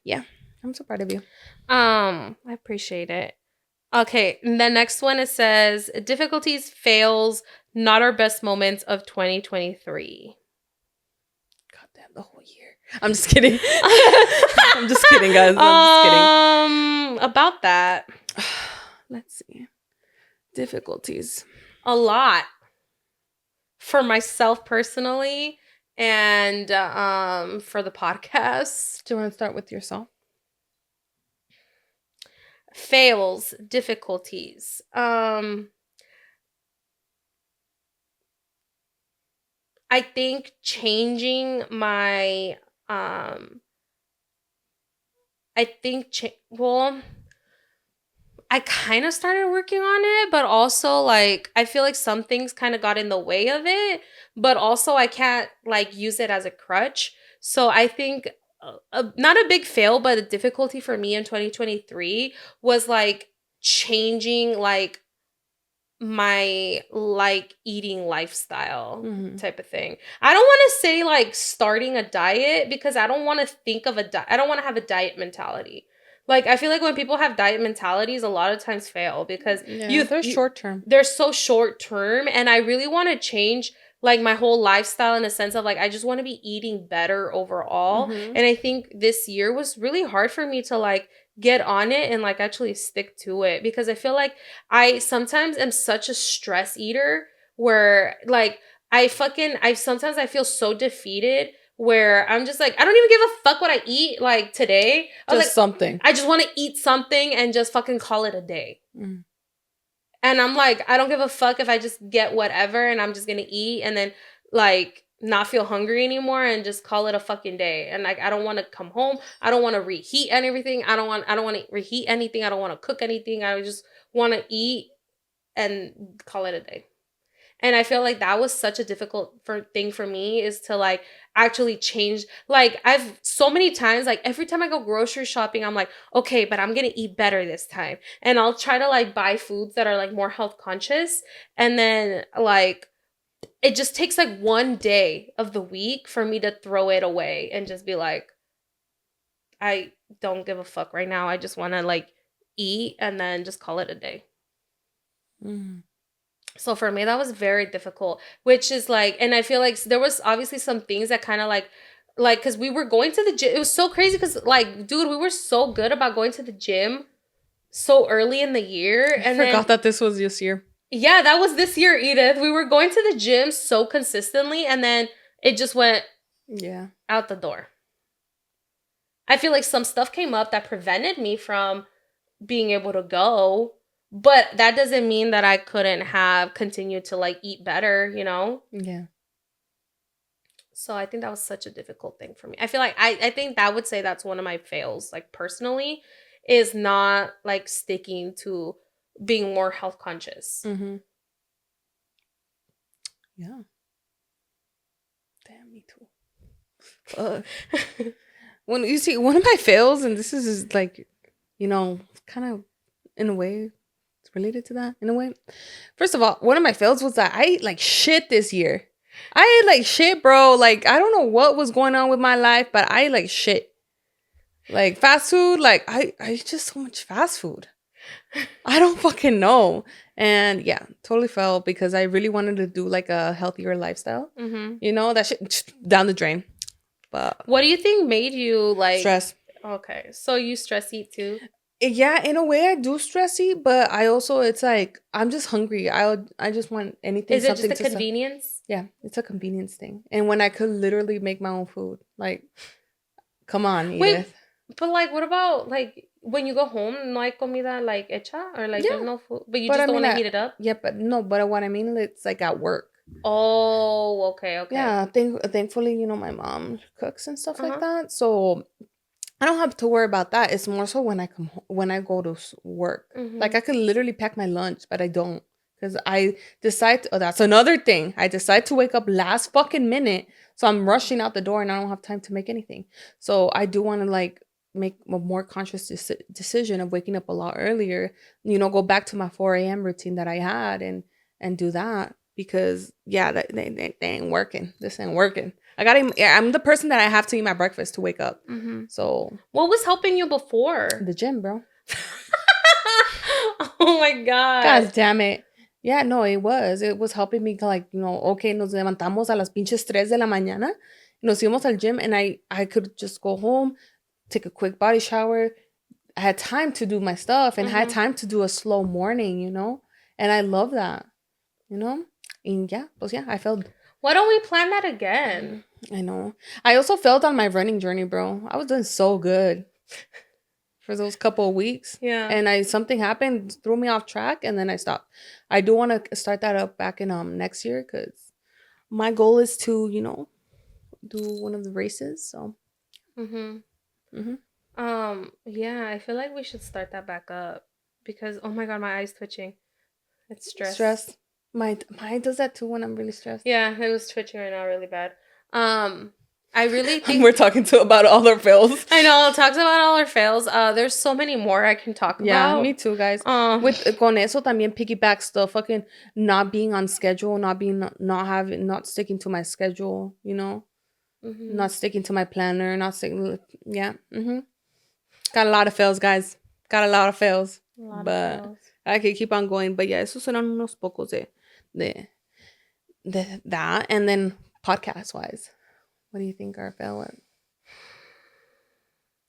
yeah, I'm so proud of you. I appreciate it. Okay, the next one, it says difficulties, fails, not our best moments of 2023. Goddamn, the whole year. I'm just kidding. I'm just kidding, guys. I'm just kidding. About that. Let's see. Difficulties. A lot. For myself personally and for the podcast. Do you want to start with yourself? Fails, difficulties. I think changing my I kind of started working on it, but also like I feel like some things kind of got in the way of it, but also I can't like use it as a crutch. So I think not a big fail, but a difficulty for me in 2023 was like changing like my like eating lifestyle type of thing. I don't want to say like starting a diet because I don't want to think of I don't want to have a diet mentality. Like I feel like when people have diet mentalities, a lot of times fail because they're short term. They're so short term, and I really want to change like my whole lifestyle in a sense of like I just want to be eating better overall. And I think this year was really hard for me to like get on it and like actually stick to it because I feel like I sometimes am such a stress eater where like I sometimes I feel so defeated where I'm just like I don't even give a fuck what I eat like today. Something. I just want to eat something and just fucking call it a day. And I'm like, I don't give a fuck if I just get whatever and I'm just going to eat and then like not feel hungry anymore and just call it a fucking day. And like, I don't want to come home. I don't want to reheat anything. I don't want to reheat anything. I don't want to cook anything. I just want to eat and call it a day. And I feel like that was such a difficult thing for me is to like actually change. Like I've so many times, like every time I go grocery shopping, I'm like, okay, but I'm going to eat better this time. And I'll try to like buy foods that are like more health conscious. And then like, it just takes like one day of the week for me to throw it away and just be like, I don't give a fuck right now. I just want to like eat and then just call it a day. So for me, that was very difficult, which is like, and I feel like there was obviously some things that kind of like, cause we were going to the gym. It was so crazy. Cause like, dude, we were so good about going to the gym so early in the year. I forgot that this was this year. Yeah, that was this year, Edith. We were going to the gym so consistently and then it just went out the door. I feel like some stuff came up that prevented me from being able to go. But that doesn't mean that I couldn't have continued to like eat better, you know? Yeah. So I think that was such a difficult thing for me. I feel like I think that would say that's one of my fails, like personally, is not like sticking to being more health conscious. Yeah. Damn, me too. Fuck. When you see one of my fails, and this is like, you know, kind of in a way related to that in a way. First of all, one of my fails was that I ate like shit this year. I ate like shit, bro. Like, I don't know what was going on with my life, but I ate like shit. Like fast food, like I eat just so much fast food. I don't fucking know. And yeah, totally fell because I really wanted to do like a healthier lifestyle. You know, that shit down the drain. But what do you think made you like stress? Okay, so you stress eat too? Yeah, in a way I do stress eat, but I also, it's like I'm just hungry. I just want anything. Is it just a convenience? Yeah, it's a convenience thing. And when I could literally make my own food, like, come on, Edith. Wait, but like, what about like when you go home? No hay comida like hecha, or like there's no food, but you just don't want to heat it up. Yeah, but no. But what I mean, it's like at work. Oh, okay. Yeah, thankfully, my mom cooks and stuff like that, so I don't have to worry about that. It's more so when I come when I go to work. Like I could literally pack my lunch, but I don't because I decide. Oh, that's another thing. I decide to wake up last fucking minute, so I'm rushing out the door and I don't have time to make anything. So I do want to like make a more conscious decision of waking up a lot earlier. Go back to my 4 a.m. routine that I had and do that because that they ain't working. This ain't working. I'm the person that I have to eat my breakfast to wake up. So what was helping you before? The gym, bro. Oh my god. God damn it. Yeah, no, it was helping me like, okay, nos levantamos a las pinches 3 de la mañana. Nos íbamos al gym and I could just go home, take a quick body shower. I had time to do my stuff and had time to do a slow morning, And I love that, And I felt. Why don't we plan that again? I know. I also felt on my running journey, bro. I was doing so good for those couple of weeks. Yeah. And something happened, threw me off track, and then I stopped. I do want to start that up back in next year because my goal is to, do one of the races. So. Yeah, I feel like we should start that back up because oh my god, my eye's twitching. It's stress. Mine does that too when I'm really stressed. Yeah, it was twitching right now really bad. I really think we're talking about all our fails. I know, it talks about all our fails. There's so many more I can talk about. Yeah, me too, guys. With con eso también piggybacks the fucking not being on schedule, not sticking to my schedule, not sticking to my planner, not sticking. Yeah. Got a lot of fails, guys. Got a lot of fails. But I can keep on going. But yeah, esos eran unos pocos de that. And then podcast wise, what do you think our fail was?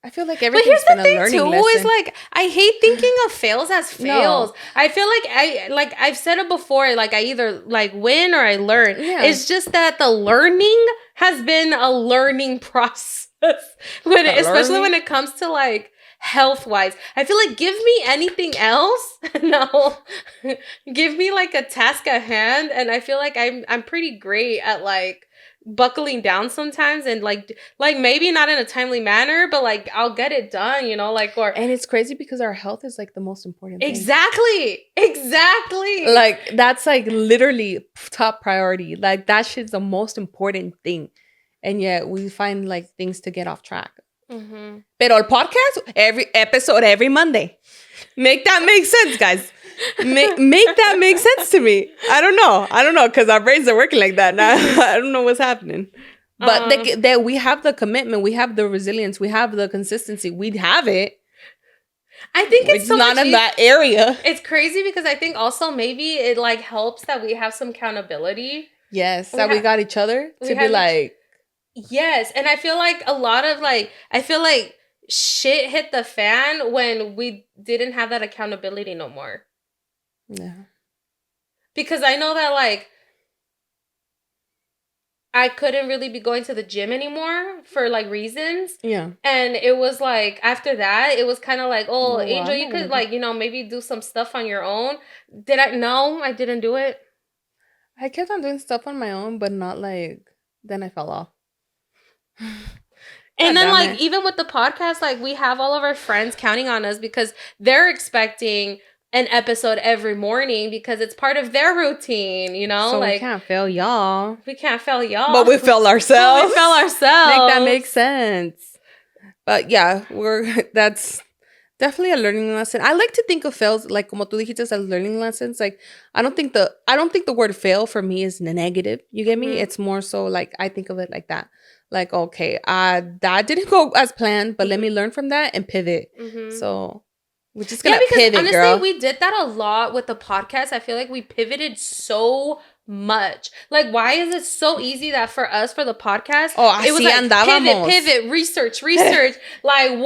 I feel like everything's been a learning lesson. Is like I hate thinking of fails as fails. No. I feel like I've said it before. Like I either like win or I learn. Yeah. It's just that the learning has been a learning process especially when it comes to like health wise. I feel like give me anything else. No, give me like a task at hand, and I feel like I'm pretty great at like buckling down sometimes and like maybe not in a timely manner, but like I'll get it done, and it's crazy because our health is like the most important thing. Exactly like that's like literally top priority. Like that shit's the most important thing, and yet we find like things to get off track. Pero el podcast every episode every Monday. Make that make sense, guys. Make that make sense to me. I don't know because our brains are working like that now. I don't know what's happening, but that we have the commitment, we have the resilience, we have the consistency, we'd have it. I think it's so not in that area. It's crazy because I think also maybe it like helps that we have some accountability. Yes, we got each other to be like. Yes, and I feel like a lot of like shit hit the fan when we didn't have that accountability no more. Yeah. Because I know that like I couldn't really be going to the gym anymore for like reasons. Yeah. And it was like after that, it was kind of like, oh, Angel, you could like, maybe do some stuff on your own. Did I? No, I didn't do it. I kept on doing stuff on my own, but not like then I fell off. And then like even with the podcast, like we have all of our friends counting on us because they're expecting an episode every morning because it's part of their routine, So like, we can't fail y'all. But we fail ourselves. Make that make sense. But yeah, that's definitely a learning lesson. I like to think of fails like como tú dijiste as learning lessons. Like I don't think the word fail for me is negative. You get me? It's more so like I think of it like that. Like, okay, that didn't go as planned, but let me learn from that and pivot. So we're just gonna pivot, honestly, girl. We did that a lot with the podcast. I feel like we pivoted so much. Like, why is it so easy that for us for the podcast? Oh, it was like pivot, research. like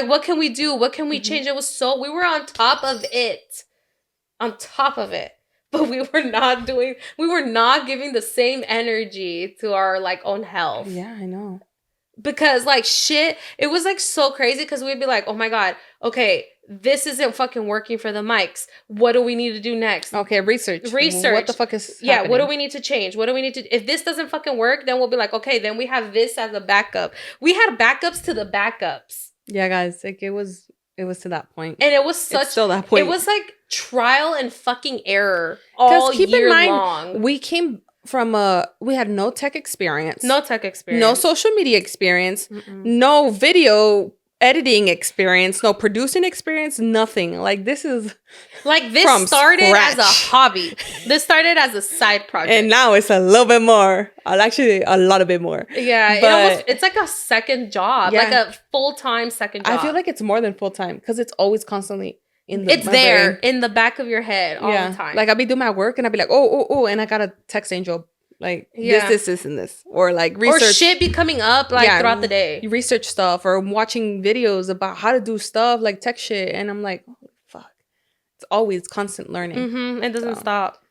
what can we do? What can we change? It was we were on top of it. but we were not giving the same energy to our like own health. Yeah, I know. Because like shit, it was like so crazy because we'd be like, oh my God, okay, this isn't fucking working for the mics. What do we need to do next? Okay, research. What the fuck is happening? What do we need to change? What do we need to, if this doesn't fucking work, then we'll be like, okay, then we have this as a backup. We had backups to the backups. Yeah, guys, like it was to that point. And it was it's still that point. It was like trial and fucking error all keep year in mind, long. We came from we had no tech experience. No tech experience. No social media experience. No video editing experience. No producing experience. Nothing. Like this is like this started as a hobby. This started as a side project. And now it's a little bit more. Actually, a lot bit more. Yeah. It's like a second job. Yeah. Like a full-time second job. I feel like it's more than full-time because it's always constantly in it's there brain. In the back of your head all the time. Like I'll be doing my work and I'll be like, oh, and I gotta text Angel like this, and this, or like research, or shit be coming up like throughout the day. You research stuff or watching videos about how to do stuff like tech shit, and I'm like, oh fuck, it's always constant learning. It doesn't stop.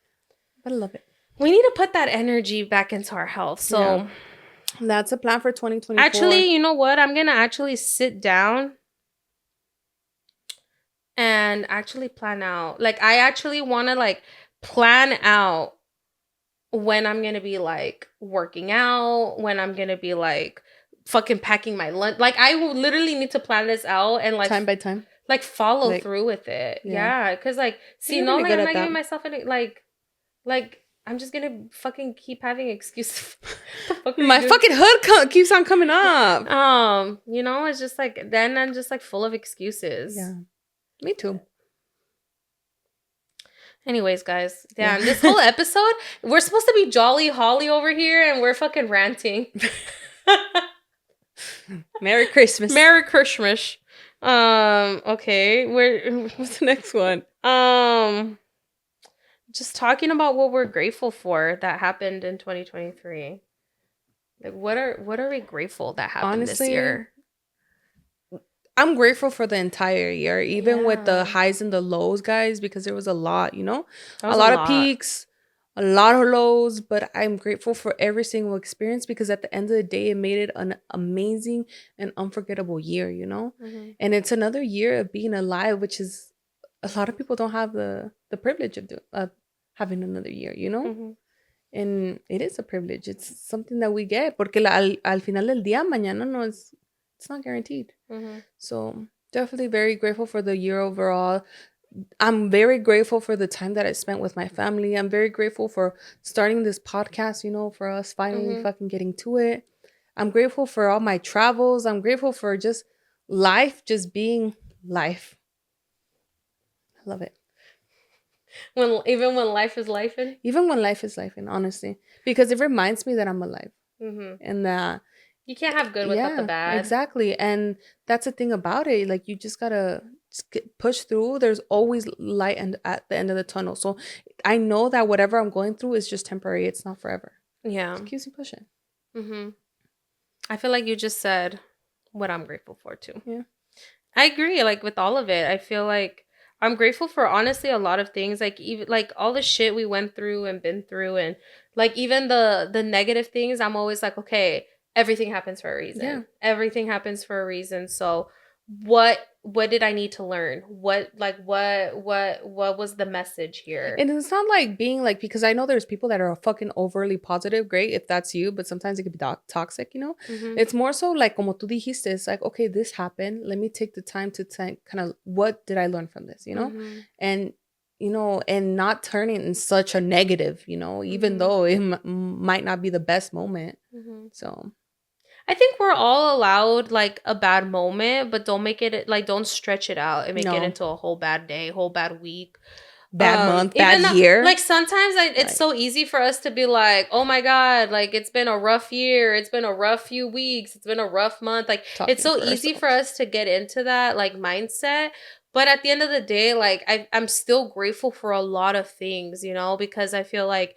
But I love it. We need to put that energy back into our health. So that's a plan for 2024. Actually, you know what? I'm gonna actually sit down and actually plan out. Like I actually want to like plan out when I'm gonna be like working out, when I'm gonna be like fucking packing my lunch. Like I will literally need to plan this out and like time by time, like follow through with it. Yeah, because like see, no, like I'm not giving myself any like I'm just gonna fucking keep having excuses. My fucking hood keeps on coming up. You know, it's just like then I'm just like full of excuses. Yeah. Me too. Anyways, guys, damn, this whole episode, we're supposed to be jolly Holly over here, and we're fucking ranting. Merry Christmas. Merry Christmas. Okay, what's the next one? Just talking about what we're grateful for that happened in 2023. Like, what are we grateful that happened this year? I'm grateful for the entire year, even with the highs and the lows, guys, because there was a lot, you know, a lot of peaks, a lot of lows, but I'm grateful for every single experience because at the end of the day, it made it an amazing and unforgettable year, you know, and it's another year of being alive, which is a lot of people don't have the privilege of having another year, you know, and it is a privilege. It's something that we get porque al final del día, mañana no es. It's not guaranteed. So definitely very grateful for the year overall. I'm very grateful for the time that I spent with my family. I'm very grateful for starting this podcast, you know, for us finally fucking getting to it. I'm grateful for all my travels. I'm grateful for just life, just being life. I love it. Even when life is lifing? Even when life is lifing, honestly. Because it reminds me that I'm alive. And that you can't have good without the bad. Exactly. And that's the thing about it. Like, you just gotta push through. There's always light at the end of the tunnel. So I know that whatever I'm going through is just temporary. It's not forever. Yeah. It keeps me pushing. I feel like you just said what I'm grateful for too. Yeah. I agree. Like with all of it, I feel like I'm grateful for honestly a lot of things. Like even like all the shit we went through and been through, and like even the negative things, I'm always like, okay, everything happens for a reason. Yeah. Everything happens for a reason. So what did I need to learn? What was the message here? And it's not like being like, because I know there's people that are fucking overly positive. Great if that's you, but sometimes it can be toxic, you know? It's more so like, como tú dijiste, it's like, okay, this happened. Let me take the time to kind of, what did I learn from this, you know? And, you know, and not turning in such a negative, you know, even though it might not be the best moment. So I think we're all allowed like a bad moment, but don't make it like, don't stretch it out and make it into a whole bad day, whole bad week, bad month, bad year. Like sometimes it's so easy for us to be like, oh my God, like it's been a rough year. It's been a rough few weeks. It's been a rough month. Like it's so easy for us to get into that like mindset. But at the end of the day, like I'm still grateful for a lot of things, you know, because I feel like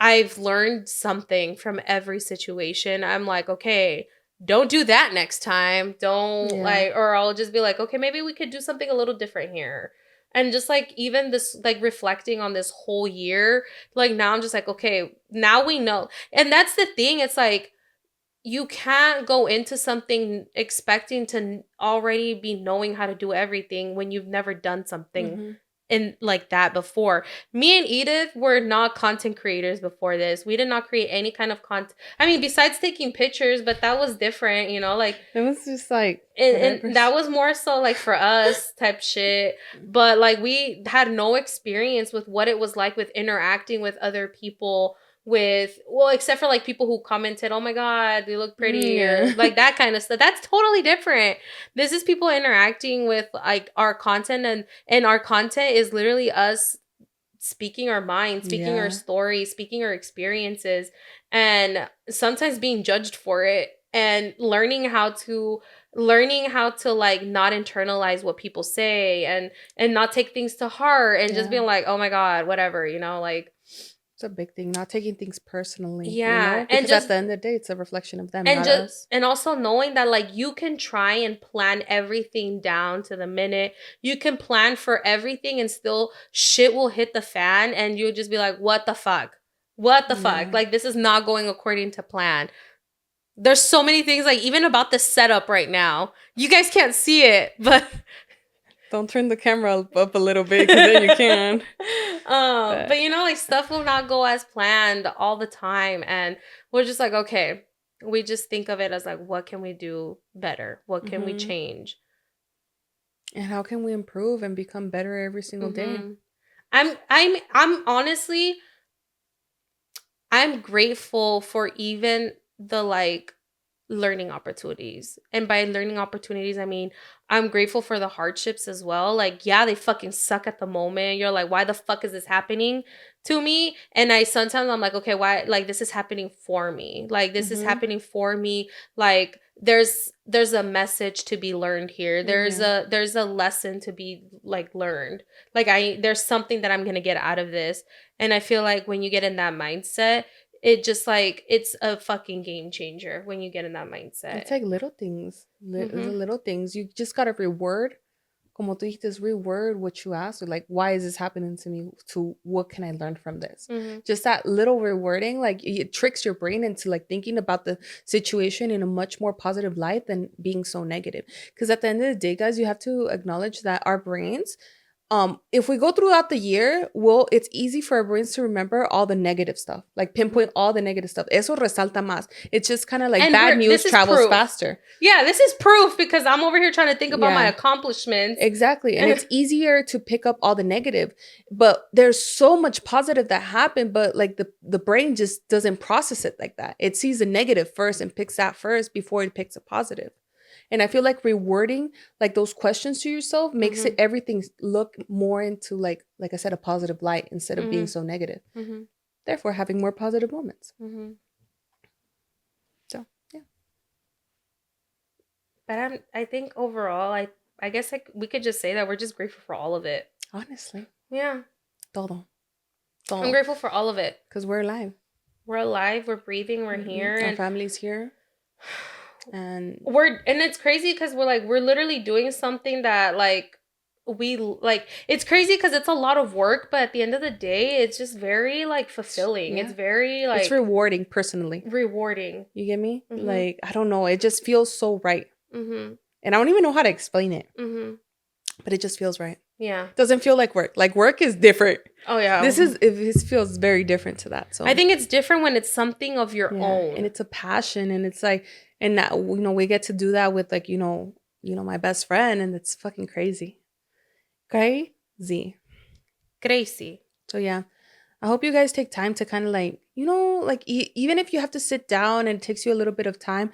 I've learned something from every situation. I'm like, okay, don't do that next time. Don't like, or I'll just be like, okay, maybe we could do something a little different here. And just like even this, like reflecting on this whole year, like now I'm just like, okay, now we know. And that's the thing. It's like, you can't go into something expecting to already be knowing how to do everything when you've never done something in like that before. Me and Edith were not content creators before this. We did not create any kind of content. I mean, besides taking pictures, but that was different, you know, like it was just like, and that was more so like for us type shit. But like we had no experience with what it was like with interacting with other people, with, well, except for like people who commented, oh my god, they look pretty, or like that kind of stuff. That's totally different. This is people interacting with like our content, and our content is literally us speaking our minds, speaking our stories, speaking our experiences, and sometimes being judged for it, and learning how to like not internalize what people say, and not take things to heart, and just being like, oh my god, whatever, you know, like it's a big thing. Not taking things personally, yeah, you know, because at the end of the day, it's a reflection of them, not us. And also knowing that like you can try and plan everything down to the minute. You can plan for everything, and still shit will hit the fan, and you'll just be like, what the fuck? What the fuck? Like, this is not going according to plan. There's so many things, like even about the setup right now. You guys can't see it, but don't turn the camera up a little bit, because then you can. But you know, like stuff will not go as planned all the time, and we're just like, okay, we just think of it as like, what can we do better? What can we change? And how can we improve and become better every single day? I'm honestly, I'm grateful for even the like learning opportunities. And by learning opportunities, I mean, I'm grateful for the hardships as well. Like, yeah, they fucking suck at the moment. You're like, why the fuck is this happening to me? And sometimes I'm like, okay, why? Like, this is happening for me. Like, this is happening for me. Like, there's a message to be learned here. There's a lesson to be like learned. Like, there's something that I'm gonna get out of this. And I feel like when you get in that mindset, it just like, it's a fucking game changer when you get in that mindset. It's like little things. The little things. You just gotta reword, como tú dijiste, reword what you asked. Or like, why is this happening to me? To what can I learn from this? Just that little rewording, like it tricks your brain into like thinking about the situation in a much more positive light than being so negative. Because at the end of the day, guys, you have to acknowledge that our brains, if we go throughout the year, it's easy for our brains to remember all the negative stuff, like pinpoint all the negative stuff. Eso resalta más. It's just kind of like bad news travels faster. Yeah, this is proof, because I'm over here trying to think about my accomplishments. Exactly. And it's easier to pick up all the negative, but there's so much positive that happened, but like the brain just doesn't process it like that. It sees the negative first and picks that first before it picks a positive. And I feel like rewording like those questions to yourself makes it everything look more into like I said, a positive light instead of being so negative. Therefore, having more positive moments. So yeah. But I think overall, I guess like we could just say that we're just grateful for all of it. Honestly. Yeah. Todo. I'm grateful for all of it. Because we're alive. We're alive. We're breathing. We're here. Our family's here. And it's crazy because we're literally doing something that like it's crazy because it's a lot of work, but at the end of the day, it's just very like fulfilling. It's very like, it's rewarding personally. Rewarding. You get me? Like, I don't know, it just feels so right. And I don't even know how to explain it. But it just feels right. Yeah. It doesn't feel like work. Like work is different. Oh yeah. This feels very different to that. So I think it's different when it's something of your own. And it's a passion, and it's like, and now, you know, we get to do that with like, you know, my best friend, and it's fucking crazy. Crazy. So yeah. I hope you guys take time to kind of like, you know, like even if you have to sit down and it takes you a little bit of time,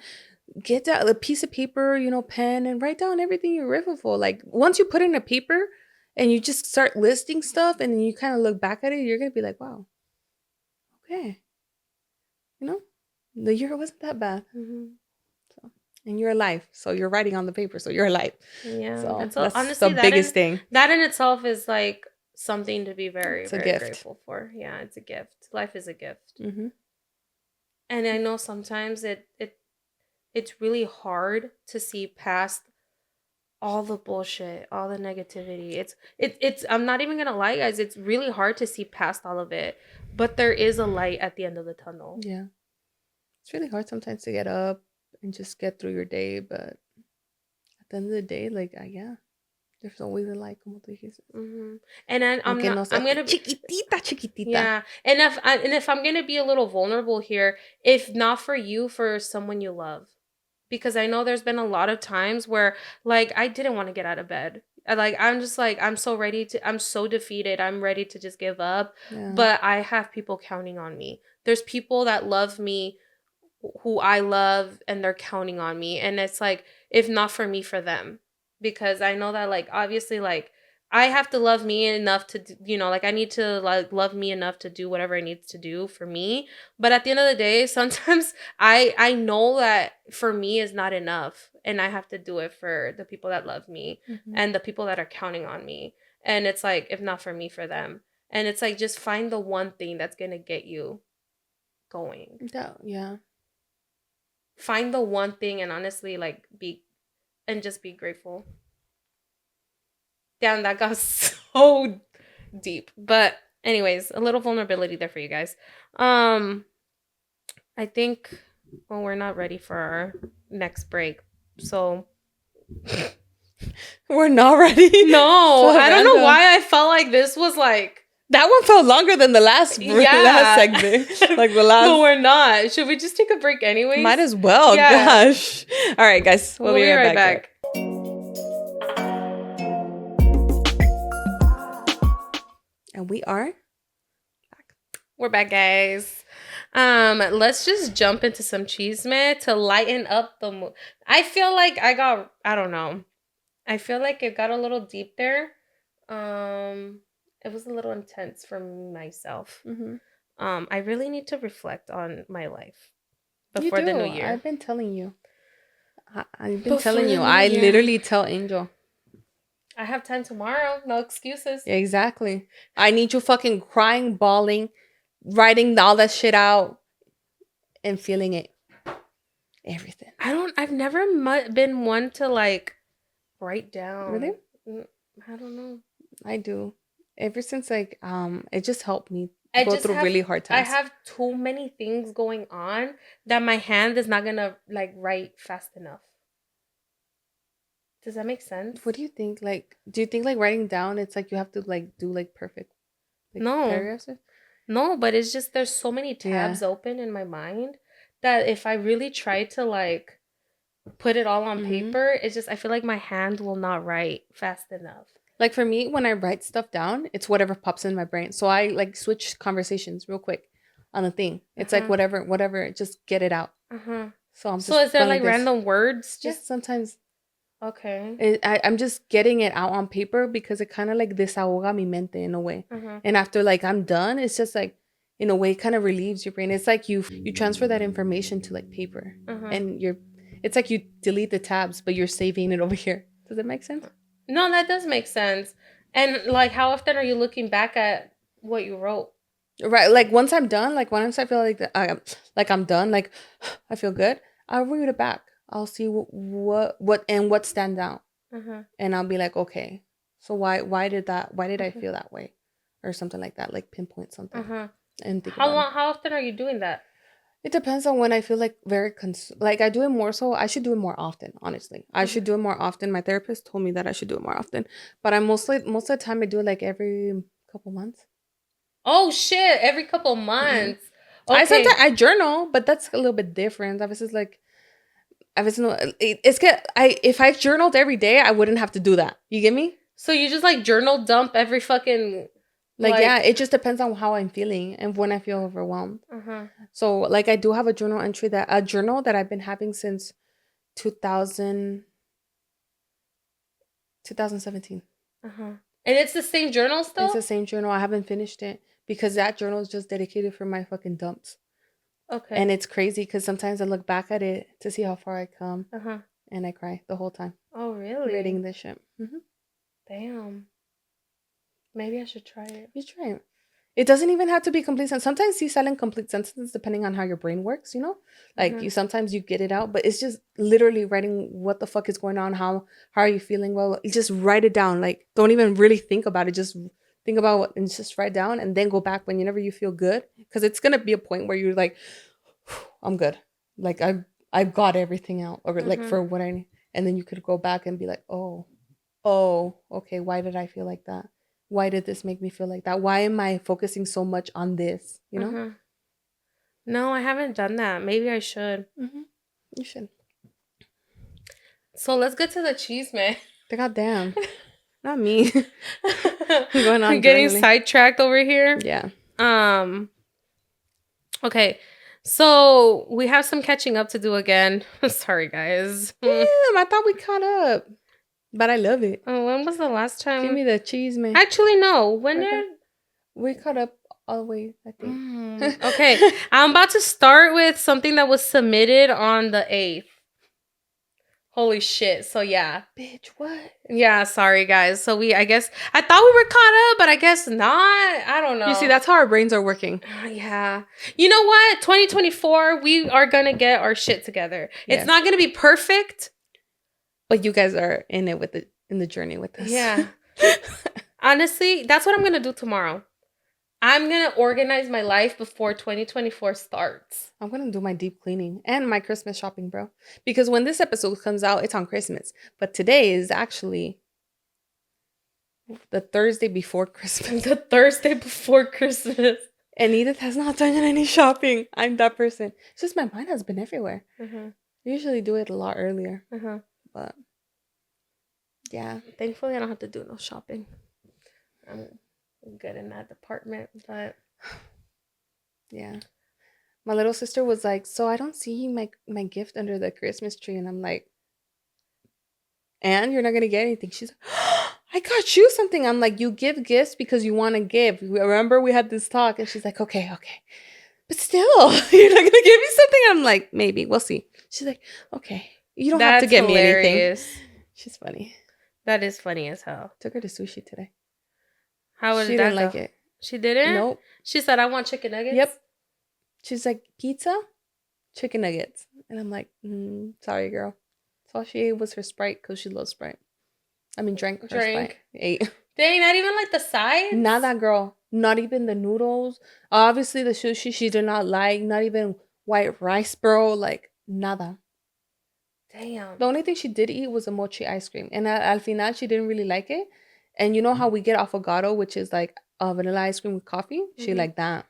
get a piece of paper, you know, pen, and write down everything you're grateful for. Like once you put it in a paper and you just start listing stuff, and then you kind of look back at it, you're going to be like, wow, okay. You know, the year wasn't that bad. So, and you're alive. So you're writing on the paper. So you're alive. Yeah. So that's honestly the biggest thing. That in itself is like something to be very, very grateful for. Yeah, it's a gift. Life is a gift. And I know sometimes it's really hard to see past all the bullshit, all the negativity. It's I'm not even gonna lie, guys. It's really hard to see past all of it, but there is a light at the end of the tunnel. Yeah, it's really hard sometimes to get up and just get through your day, but at the end of the day, like, yeah, there's always a light, como tú dijiste. Mm-hmm. And then I'm gonna be chiquitita. Yeah, and if I'm gonna be a little vulnerable here, if not for you, for someone you love, because I know there's been a lot of times where like I didn't want to get out of bed. I'm just like I'm so defeated. I'm ready to just give up. Yeah. But I have people counting on me. There's people that love me, who I love, and they're counting on me, and it's like if not for me, for them, because I know that like obviously like I have to love me enough to like I need to like love me enough to do whatever I need to do for me, but at the end of the day sometimes I know that for me is not enough, and I have to do it for the people that love me and the people that are counting on me, and it's like if not for me, for them, and it's like just find the one thing that's gonna get you going. Yeah. Find the one thing and honestly like just be grateful. Damn, that got so deep. But anyways, a little vulnerability there for you guys. I think we're not ready for our next break. So we're not ready. No, so I don't know why I felt like this was like that one felt longer than the last segment. Like the last. But we're not. Should we just take a break anyways? Might as well. Yeah. Gosh. All right, guys. We'll be right back. And we are back. We're back, guys. Let's just jump into some chisme to lighten up the mood. I feel like I don't know. I feel like it got a little deep there. It was a little intense for myself. I really need to reflect on my life before the new year. I've been telling you. I literally tell Angel. I have time tomorrow. No excuses. Exactly. I need you fucking crying, bawling, writing all that shit out, and feeling it. Everything. I've never been one to like write down. Really? I don't know. I do. Ever since like it just helped me go through really hard times. I have too many things going on that my hand is not gonna like write fast enough. Does that make sense? What do you think? Like, do you think like writing down, it's like you have to like do like perfect paragraphs? No, but it's just there's so many tabs open in my mind that if I really try to like put it all on paper, it's just I feel like my hand will not write fast enough. Like for me, when I write stuff down, it's whatever pops in my brain. So I like switch conversations real quick on a thing. It's like whatever, just get it out. So is there like random words? Just sometimes. Okay. I'm just getting it out on paper because it kind of like desahoga mi mente in a way. And after like I'm done, it's just like in a way it kind of relieves your brain. It's like you transfer that information to like paper, and it's like you delete the tabs, but you're saving it over here. Does that make sense? No, that does make sense. And like, how often are you looking back at what you wrote? Right, like once I'm done, like once I feel like I'm done, like I feel good, I'll read it back. I'll see what stands out, and I'll be like, okay, so why did I feel that way, or something like that, like pinpoint something. And think how often are you doing that? It depends on when I feel like like I do it more so. I should do it more often, honestly. I should do it more often. My therapist told me that I should do it more often, but most of the time I do it like every couple months. Oh shit! Every couple months. Okay. I journal, but that's a little bit different. If I journaled every day, I wouldn't have to do that. You get me? So you just like journal dump every fucking yeah, it just depends on how I'm feeling and when I feel overwhelmed. So like I do have a journal that I've been having since 2017. And it's the same journal still? It's the same journal. I haven't finished it because that journal is just dedicated for my fucking dumps. Okay. And it's crazy because sometimes I look back at it to see how far I come, and I cry the whole time. Oh, really? Reading this shit. Damn. Maybe I should try it. You try it. It doesn't even have to be complete sentence. Sometimes sí salen complete sentences depending on how your brain works, you know? Like sometimes you get it out, but it's just literally writing what the fuck is going on, how are you feeling? Well, you just write it down. Like don't even really think about it. Just think about what and just write down and then go back whenever you feel good. Because it's gonna be a point where you're like, I'm good. Like I've got everything out. Or like for what I need. And then you could go back and be like, oh, okay, why did I feel like that? Why did this make me feel like that? Why am I focusing so much on this? You know? No, I haven't done that. Maybe I should. You should. So let's get to the Chisme. Goddamn. Not me. I'm getting sidetracked over here. Yeah. Okay. So we have some catching up to do again. Sorry, guys. Damn, I thought we caught up. But I love it. Oh, when was the last time? Give me the cheese, man. Actually, no. When did we caught up all the way, I think. Okay. I'm about to start with something that was submitted on the 8th. Holy shit. So yeah. Bitch, what? Yeah, sorry guys. So I guess I thought we were caught up, but I guess not. I don't know. You see, that's how our brains are working. Yeah. You know what? 2024, we are gonna get our shit together. Yeah. It's not gonna be perfect. But you guys are in the journey with us. Yeah. Honestly, that's what I'm gonna do tomorrow. I'm gonna organize my life before 2024 starts. I'm gonna do my deep cleaning and my Christmas shopping, bro. Because when this episode comes out, it's on Christmas. But today is actually the Thursday before Christmas. The Thursday before Christmas. And Edith has not done any shopping. I'm that person. It's just my mind has been everywhere. I usually do it a lot earlier. But yeah, thankfully I don't have to do no shopping. I'm good in that department, but yeah. My little sister was like, so I don't see my gift under the Christmas tree. And I'm like, and you're not going to get anything. She's like, oh, I got you something. I'm like, you give gifts because you want to give. Remember we had this talk? And she's like, okay. But still, you're not going to give me something? I'm like, maybe. We'll see. She's like, okay. You don't have to give me anything. She's funny. That is funny as hell. Took her to sushi today. How was that? She didn't like it. She didn't? Nope. She said, I want chicken nuggets? Yep. She's like, pizza, chicken nuggets. And I'm like, sorry, girl. So all she ate was her Sprite because she loves Sprite. I mean, drank her Sprite. Ate. Dang, not even like the sides? Nada, girl. Not even the noodles. Obviously, the sushi she did not like. Not even white rice, bro. Like, nada. Damn. The only thing she did eat was a mochi ice cream. And al final, she didn't really like it. And you know how we get affogato, which is like a vanilla ice cream with coffee? She liked that.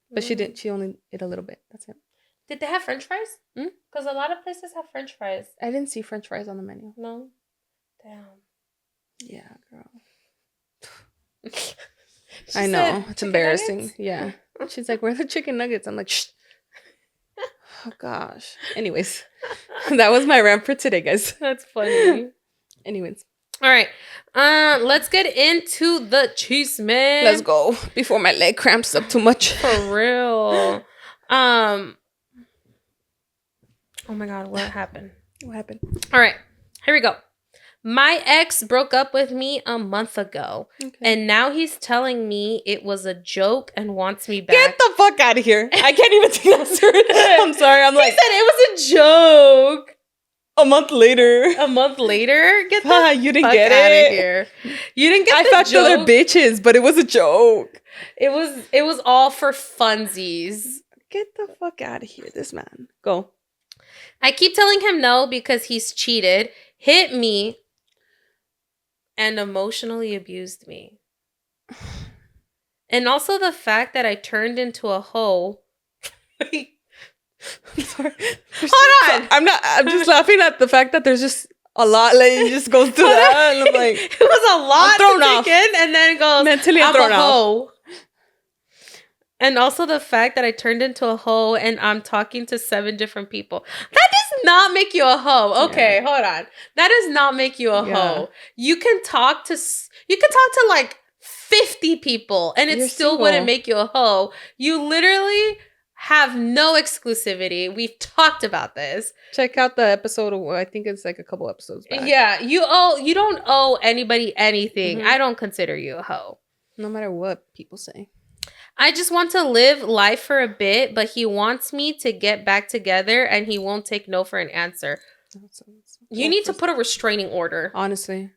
But she didn't. She only ate a little bit. That's it. Did they have French fries? Because a lot of places have French fries. I didn't see French fries on the menu. No? Damn. Yeah, girl. I know. It's embarrassing. Nuggets? Yeah. She's like, where are the chicken nuggets? I'm like, shh. Oh, gosh. Anyways. That was my rant for today, guys. That's funny. Anyways. All right. Let's get into the Chisme. Let's go before my leg cramps up too much. For real. Oh my God, what happened? What happened? All right. Here we go. My ex broke up with me a month ago. Okay. And now he's telling me it was a joke and wants me back. Get the fuck out of here. I can't even take that serious. I'm sorry. I'm like, he said it was a joke. A month later. Get the you didn't get it. Out of here. You didn't get the fucked other bitches, but it was a joke. It was all for funsies. Get the fuck out of here, this man. Go. I keep telling him no because he's cheated, hit me, and emotionally abused me. And also the fact that I turned into a hoe. I'm sorry. Hold on. I'm just laughing at the fact that there's just a lot. Like, it just goes through that. And I'm like, it was a lot to take in, and then it goes, mentally I'm thrown a hoe. And also the fact that I turned into a hoe and I'm talking to 7 different people. That does not make you a hoe. Okay, hold on. That does not make you a hoe. You can talk to like 50 people and it still wouldn't make you a hoe. You literally have no exclusivity. We've talked about this. Check out the episode. I think it's like a couple episodes back. Yeah, you don't owe anybody anything. I don't consider you a hoe. No matter what people say. I just want to live life for a bit, but he wants me to get back together and he won't take no for an answer. You need to put a restraining order. Honestly.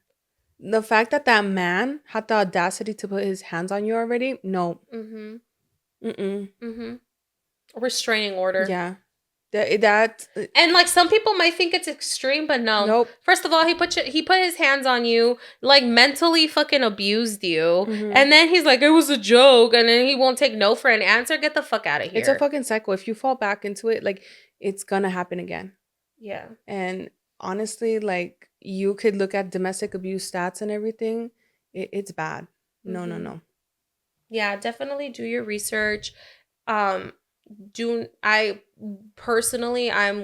The fact that that man had the audacity to put his hands on you already, no. Restraining order. Yeah. That and like some people might think it's extreme, but no. Nope. First of all, he put his hands on you, like mentally fucking abused you, and then he's like, it was a joke, and then he won't take no for an answer. Get the fuck out of here. It's a fucking cycle. If you fall back into it, like it's gonna happen again. Yeah. And honestly, like you could look at domestic abuse stats and everything. It's bad. No. Yeah, definitely do your research. I'm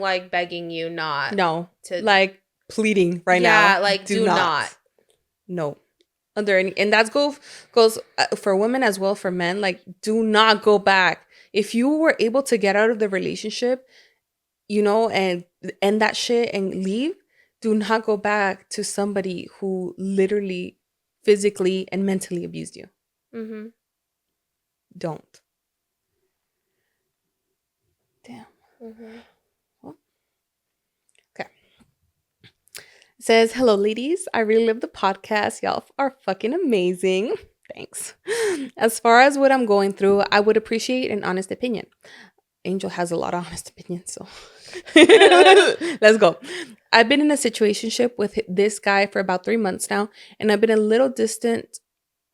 like begging you not. No. To like pleading right now. Yeah, like do not. No. Under any, and that goes for women as well, for men. Like, do not go back. If you were able to get out of the relationship, and end that shit and leave, do not go back to somebody who literally physically and mentally abused you. Don't. Damn. Well, okay. It says, hello, ladies. I really love the podcast. Y'all are fucking amazing. Thanks. As far as what I'm going through, I would appreciate an honest opinion. Angel has a lot of honest opinions, so let's go. I've been in a situationship with this guy for about 3 months now, and I've been a little distant.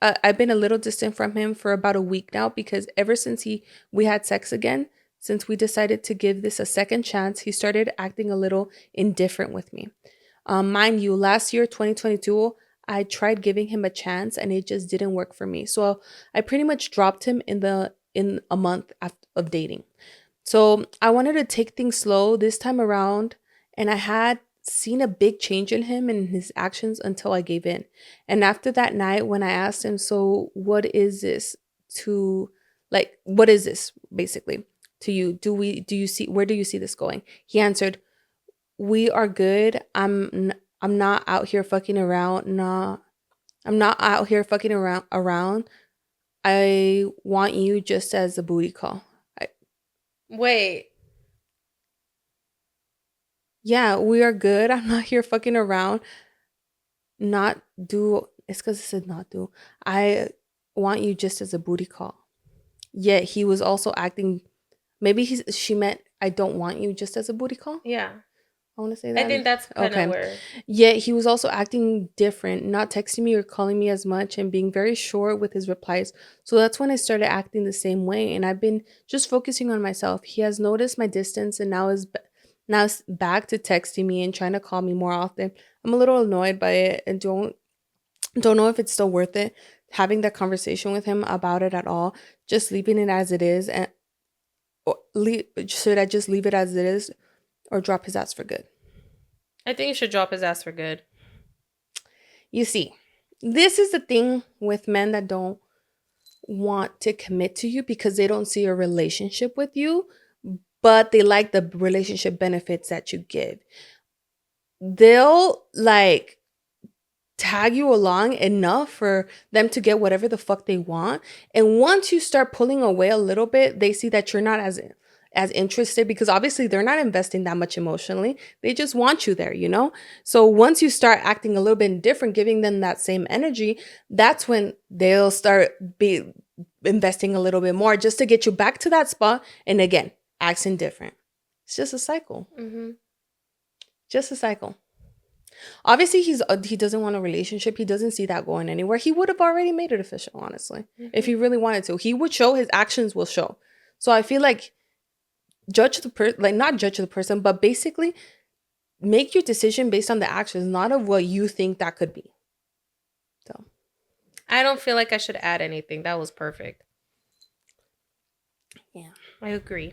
I've been a little distant from him for about a week now, because ever since we had sex again, since we decided to give this a second chance, he started acting a little indifferent with me. Mind you, last year, 2022, I tried giving him a chance and it just didn't work for me. So I pretty much dropped him in a month of dating. So I wanted to take things slow this time around, and I had seen a big change in him and his actions until I gave in. And after that night, when I asked him, so what is this basically to you? Where do you see this going? He answered, we are good. I'm not out here fucking around. Nah, I'm not out here fucking around. I want you just as a booty call. Wait. Yeah, we are good. I'm not here fucking around. Not do. It's because it said not do. I want you just as a booty call. Yet he was also acting. Maybe she meant I don't want you just as a booty call. Yeah. I want to say that. I think that's kind of weird. Yet he was also acting different, not texting me or calling me as much, and being very short with his replies. So that's when I started acting the same way, and I've been just focusing on myself. He has noticed my distance and now is back to texting me and trying to call me more often. I'm a little annoyed by it and don't know if it's still worth it having that conversation with him about it at all. Just leaving it as it is, should I just leave it as it is or drop his ass for good? I think you should drop his ass for good. You see, this is the thing with men that don't want to commit to you because they don't see a relationship with you, but they like the relationship benefits that you give. They'll like tag you along enough for them to get whatever the fuck they want. And once you start pulling away a little bit, they see that you're not as interested, because obviously they're not investing that much emotionally. They just want you there, So once you start acting a little bit different, giving them that same energy, that's when they'll start investing a little bit more just to get you back to that spot. And again, acting different. It's just a cycle. Just a cycle. Obviously, he doesn't want a relationship. He doesn't see that going anywhere. He would have already made it official, honestly, if he really wanted to. He would show. His actions will show. So I feel like not judge the person, but basically make your decision based on the actions, not of what you think that could be. So I don't feel like I should add anything. That was perfect. Yeah, I agree.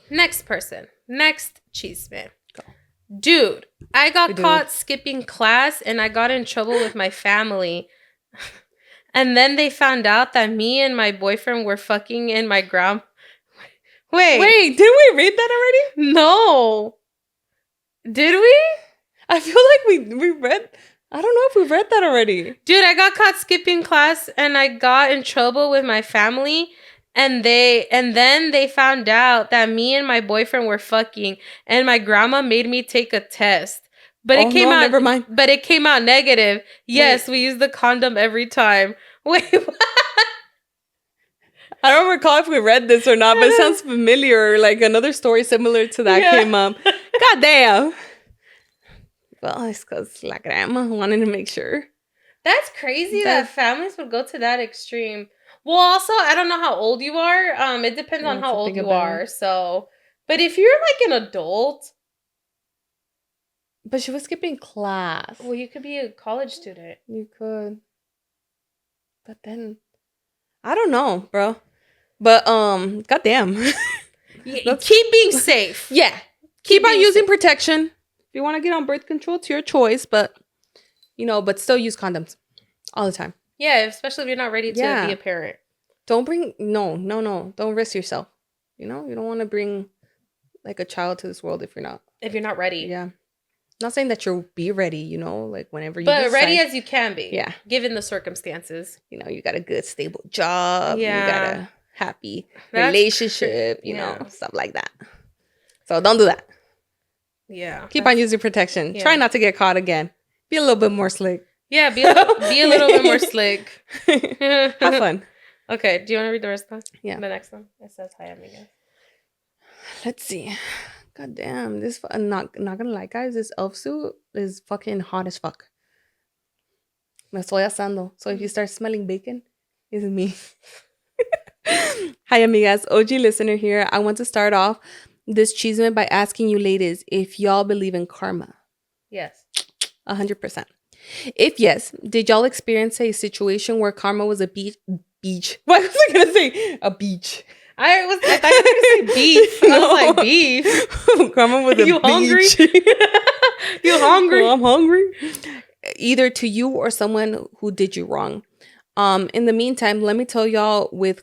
Next person. Next Chisme. Go. Dude, I got caught skipping class and I got in trouble with my family. And then they found out that me and my boyfriend were fucking in my ground. Wait, did we read that already? No. Did we? I feel like we read. I don't know if we've read that already. Dude, I got caught skipping class and I got in trouble with my family. And then they found out that me and my boyfriend were fucking. And my grandma made me take a test. But it came out. Never mind. But it came out negative. Yes, we use the condom every time. Wait, what? I don't recall if we read this or not, but it sounds familiar. Like another story similar to that came up. God damn. Well, it's because la grandma wanted to make sure. That's crazy that families would go to that extreme. Well, also, I don't know how old you are. It depends on how old you are. So, but if you're like an adult. But she was skipping class. Well, you could be a college student. You could. But then, I don't know, bro. But, goddamn. Keep being safe. Yeah. Keep on using protection. If you want to get on birth control, it's your choice. But, but still use condoms all the time. Yeah, especially if you're not ready to be a parent. Don't bring, no. Don't risk yourself. You don't want to bring like a child to this world if you're not ready. Yeah. Not saying that you'll be ready, like whenever you But ready as you can be. Yeah. Given the circumstances. You got a good, stable job. Yeah. You got a happy relationship, stuff like that. So don't do that. Yeah. Keep on using protection. Yeah. Try not to get caught again. Be a little bit more slick. Yeah, be a little bit more slick. Have fun. Okay, do you want to read the rest of them? Yeah. The next one. It says, hi, amigos. Let's see. God damn, this not gonna lie, guys. This elf suit is fucking hot as fuck. Me estoy asando. So if you start smelling bacon, it's me. Hi, amigas. OG listener here. I want to start off this chisme by asking you ladies if y'all believe in karma. Yes. 100%. If yes, did y'all experience a situation where karma was a beach? What was I gonna say? A beach. I thought you were going to say beef. No. I was like, beef. Karma with a you hungry? You hungry? Well, I'm hungry. Either to you or someone who did you wrong. In the meantime, let me tell y'all with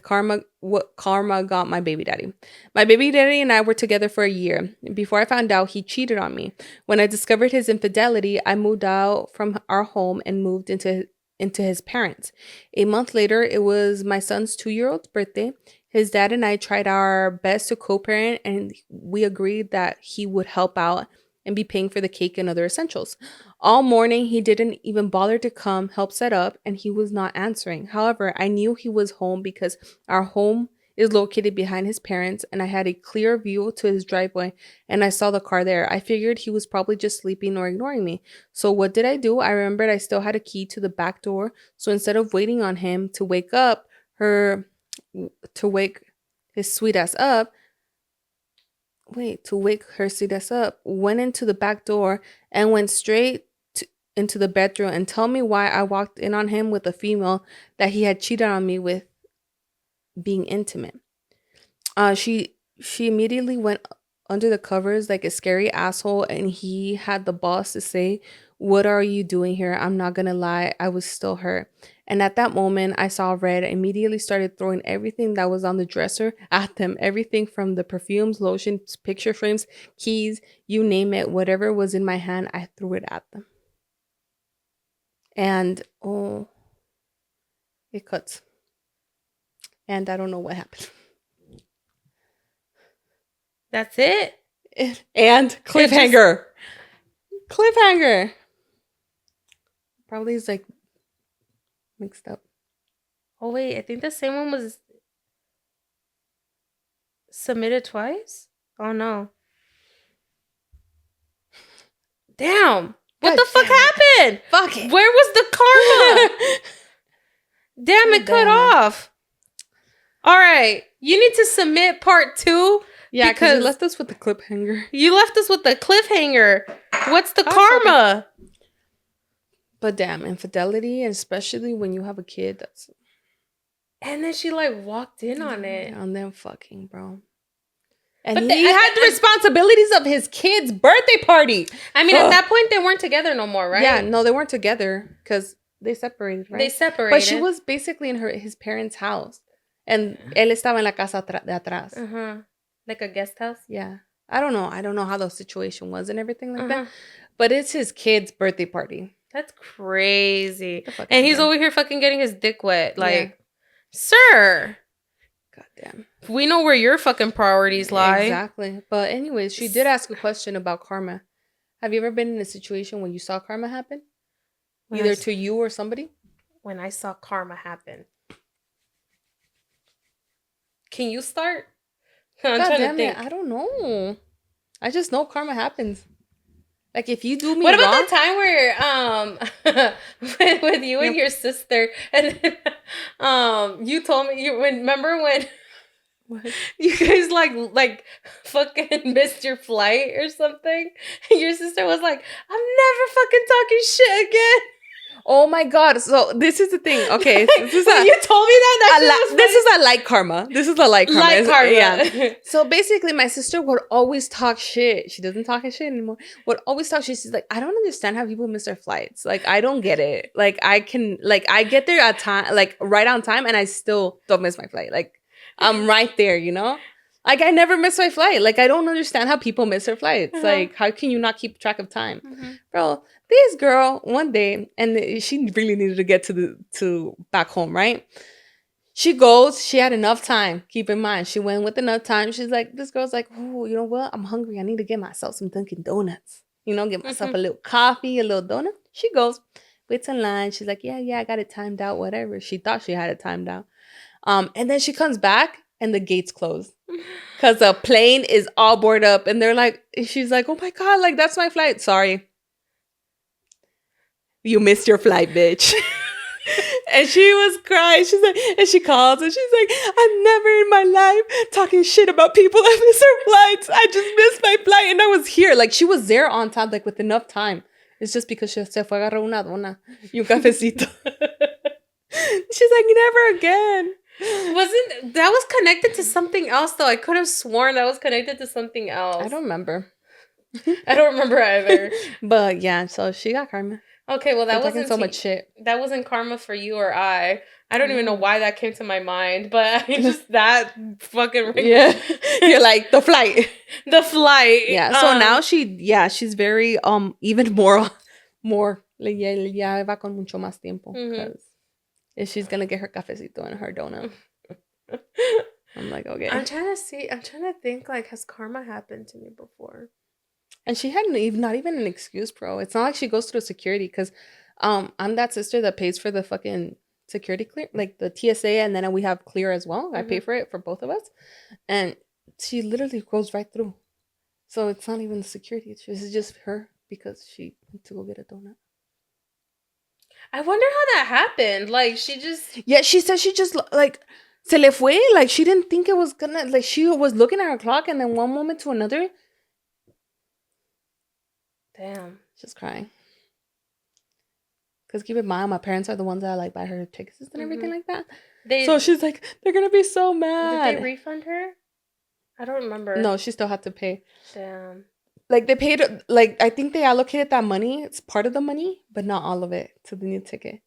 karma, what karma got my baby daddy. My baby daddy and I were together for a year. Before I found out he cheated on me. When I discovered his infidelity, I moved out from our home and moved into his parents. A month later, it was my son's 2-year-old's birthday. His dad and I tried our best to co-parent, and we agreed that he would help out and be paying for the cake and other essentials. All morning, he didn't even bother to come help set up, and he was not answering. However, I knew he was home because our home is located behind his parents, and I had a clear view to his driveway, and I saw the car there. I figured he was probably just sleeping or ignoring me. So what did I do? I remembered I still had a key to the back door, so instead of waiting on him to wake his sweet ass up, went into the back door and went straight into the bedroom and tell me why I walked in on him with a female that he had cheated on me with being intimate. She immediately went under the covers like a scary asshole, and he had the balls to say, "What are you doing here?" I'm not gonna lie, I was still hurt. And at that moment, I saw red. I immediately started throwing everything that was on the dresser at them. Everything from the perfumes, lotions, picture frames, keys, you name it. Whatever was in my hand, I threw it at them. And, it cuts. And I don't know what happened. That's it? And cliffhanger. Cliffhanger. Probably is like mixed up. Oh, wait. I think the same one was submitted twice? Oh, no. Damn. What the fuck happened? Fuck it. Where was the karma? Damn, it cut off. All right. You need to submit part 2. Yeah, because you left us with the cliffhanger. You left us with the cliffhanger. What's the karma? But damn, infidelity, especially when you have a kid, that's... And then she like walked in on it. On them fucking, bro. And he had the responsibilities of his kid's birthday party. I mean, at that point, they weren't together no more, right? Yeah, no, they weren't together because they separated, right? They separated. But she was basically in his parents' house. And él estaba en la casa de atrás. Uh-huh. Like a guest house? Yeah. I don't know how the situation was and everything like that. But it's his kid's birthday party. That's crazy. And he's over here fucking getting his dick wet. Like, sir. Goddamn. We know where your fucking priorities lie. Exactly. But anyways, she did ask a question about karma. Have you ever been in a situation when you saw karma happen? Either to you or somebody? When I saw karma happen. Can you start? I'm trying to think. I don't know. I just know karma happens. Like, if you do me what wrong... about the time where with you and your sister, and you told me, remember when what? You guys like fucking missed your flight or something? And your sister was like, I'm never fucking talking shit again. Oh my god! So this is the thing. Okay, so this is you told me that. This is a like karma. This is a like karma. Like karma. Yeah. So basically, my sister would always talk shit. She doesn't talk shit anymore. Would always talk shit. She's like, I don't understand how people miss their flights. Like, I don't get it. Like, I get there at time, like right on time, and I still don't miss my flight. Like, I'm right there. You know. Like, I never miss my flight. Like, I don't understand how people miss their flights. Like, how can you not keep track of time? Bro, this girl, one day, and she really needed to get to back home, right? She goes, she had enough time. Keep in mind, she went with enough time. She's like, this girl's like, oh, you know what? I'm hungry. I need to get myself some Dunkin' Donuts. You know, get myself a little coffee, a little donut. She goes, waits in line. She's like, yeah, I got it timed out, whatever. She thought she had it timed out. And then she comes back, and the gates closed. Because the plane is all boarded up. And they're like, she's like, oh my God, like, that's my flight. Sorry. You missed your flight, bitch. And she was crying. She's like, and she calls and she's like, I'm never in my life talking shit about people that miss their flights. I just missed my flight. And I was here. Like, she was there on time, like, with enough time. It's just because she se fue a agarrar una dona y un cafecito. She's like, never again. That was connected to something else, though? I could have sworn that was connected to something else. I don't remember. I don't remember either. But yeah, so she got karma. Okay, well, that wasn't so much shit. That wasn't karma for you or I. I don't even know why that came to my mind, but I just that fucking yeah. You're like the flight. The flight. Yeah. So now she's very even more ya va con mucho más tiempo because if she's gonna get her cafecito and her donut. I'm like, okay. I'm trying to think, like, has karma happened to me before? And she had not even an excuse, bro. It's not like she goes through security because I'm that sister that pays for the fucking security clear, like the TSA, and then we have clear as well. I pay for it for both of us. And she literally goes right through. So it's not even security. It's just her because she went to go get a donut. I wonder how that happened. Like, she just... Yeah, she said she just, like, se le fue. Like, she didn't think it was gonna... Like, she was looking at her clock, and then one moment to another... Damn. Just crying. Because keep in mind, my parents are the ones that, like, buy her tickets and everything like that. So she's like, they're gonna be so mad. Did they refund her? I don't remember. No, she still had to pay. Damn. Like, they paid, like, I think they allocated that money. It's part of the money, but not all of it to the new ticket.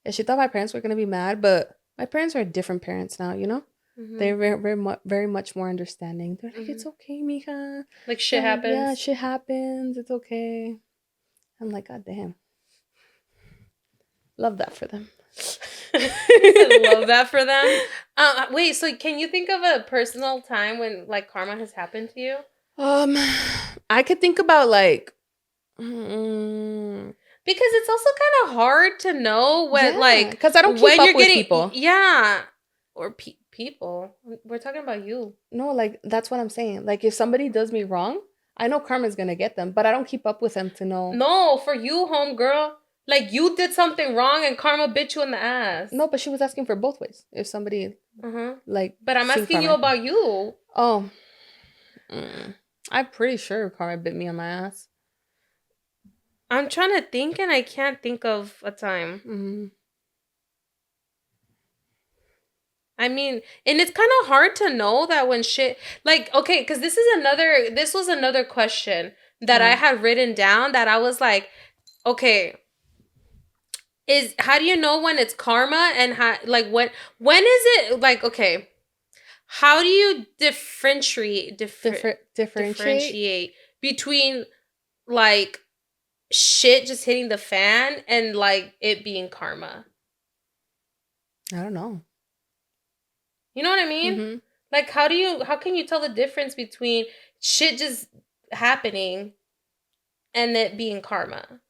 And she thought my parents were going to be mad, but my parents are different parents now, you know? They're very much more understanding. They're like, it's okay, mija. Like, shit happens. Yeah, shit happens. It's okay. I'm like, God damn. Love that for them. Love that for them. Wait, so can you think of a personal time when, like, karma has happened to you? I could think about, like, because it's also kind of hard to know when, like, because I don't keep up with people. Yeah, or people. We're talking about you. No, like, that's what I'm saying. Like, if somebody does me wrong, I know karma's gonna get them, but I don't keep up with them to know. No, for you, homegirl. Like, you did something wrong and karma bit you in the ass. No, but she was asking for both ways. If somebody, like... But I'm asking you about you. Oh. I'm pretty sure karma bit me on my ass. I'm trying to think and I can't think of a time. I mean, and it's kind of hard to know that when shit... Like, okay, because this was another question that I had written down that I was like, okay... How do you know when it's karma and how, like, when is it, like, okay, how do you differentiate differentiate between like shit just hitting the fan and like it being karma? I don't know. You know what I mean? Mm-hmm. Like how can you tell the difference between shit just happening and it being karma?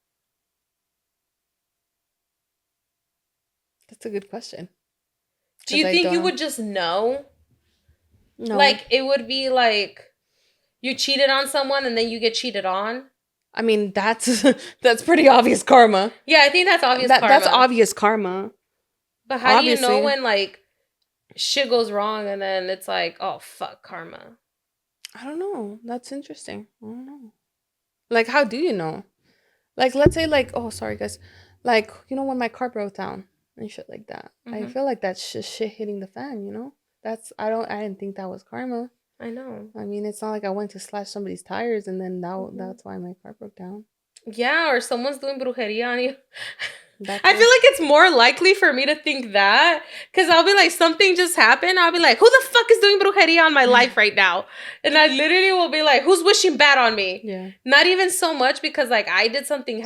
That's a good question. Do you think you would just know? No. Like it would be like you cheated on someone and then you get cheated on? I mean, that's pretty obvious karma. Yeah, I think that's obvious karma. That's obvious karma. But how do you know when like shit goes wrong and then it's like, oh fuck, karma? I don't know. That's interesting. I don't know. Like, how do you know? Like, let's say, like, oh, sorry, guys. Like, you know, when my car broke down and shit like that. I feel like that's just shit hitting the fan, you know? I didn't think that was karma. I know. I mean, it's not like I went to slash somebody's tires and then that's why my car broke down. Yeah, or someone's doing brujeria on you. I feel like it's more likely for me to think that because I'll be like, something just happened. I'll be like, who the fuck is doing brujeria on my life right now? And I literally will be like, who's wishing bad on me? Yeah. Not even so much because like I did something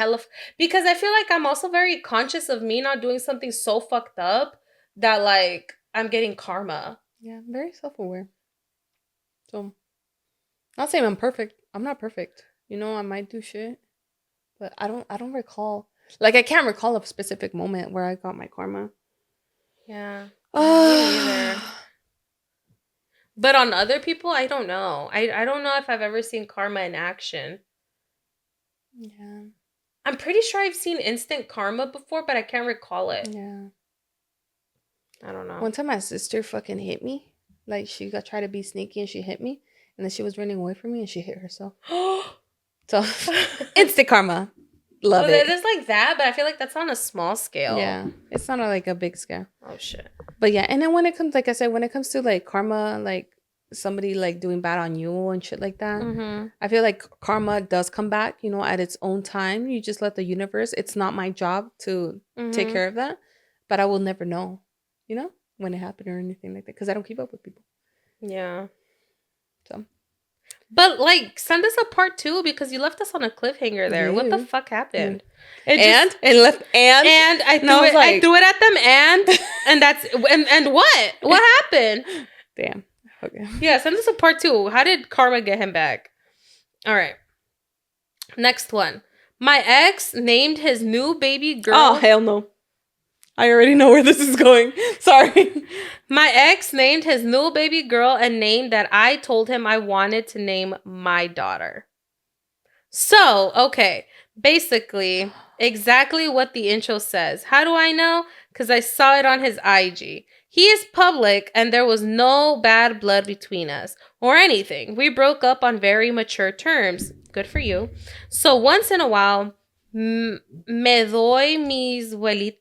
because I feel like I'm also very conscious of me not doing something so fucked up that like I'm getting karma. Yeah, I'm very self-aware. So, not saying I'm perfect. I'm not perfect. You know, I might do shit, but I don't recall. Like, I can't recall a specific moment where I got my karma. Yeah. Me neither. But on other people, I don't know. I don't know if I've ever seen karma in action. Yeah. I'm pretty sure I've seen instant karma before, but I can't recall it. Yeah. I don't know. One time my sister fucking hit me. Like, she tried to be sneaky and she hit me. And then she was running away from me and she hit herself. So, instant karma. Love it. There's like that, but I feel like that's on a small scale. Yeah. It's not like a big scale. Oh, shit. But yeah, and then when it comes, like I said, when it comes to like karma, like somebody like doing bad on you and shit like that, I feel like karma does come back, you know, at its own time. You just let the universe, it's not my job to take care of that. But I will never know, you know, when it happened or anything like that. Because I don't keep up with people. Yeah. So. But like, send us a part 2 because you left us on a cliffhanger there. What the fuck happened? And I threw it at them and that's and what happened? Damn. Okay. Yeah, send us a part 2. How did karma get him back? All right. Next one. My ex named his new baby girl. Oh, hell no. I already know where this is going. Sorry. My ex named his new baby girl a name that I told him I wanted to name my daughter. So, okay. Basically, exactly what the intro says. How do I know? Because I saw it on his IG. He is public and there was no bad blood between us or anything. We broke up on very mature terms. Good for you. So once in a while, me doy mis vueltitas.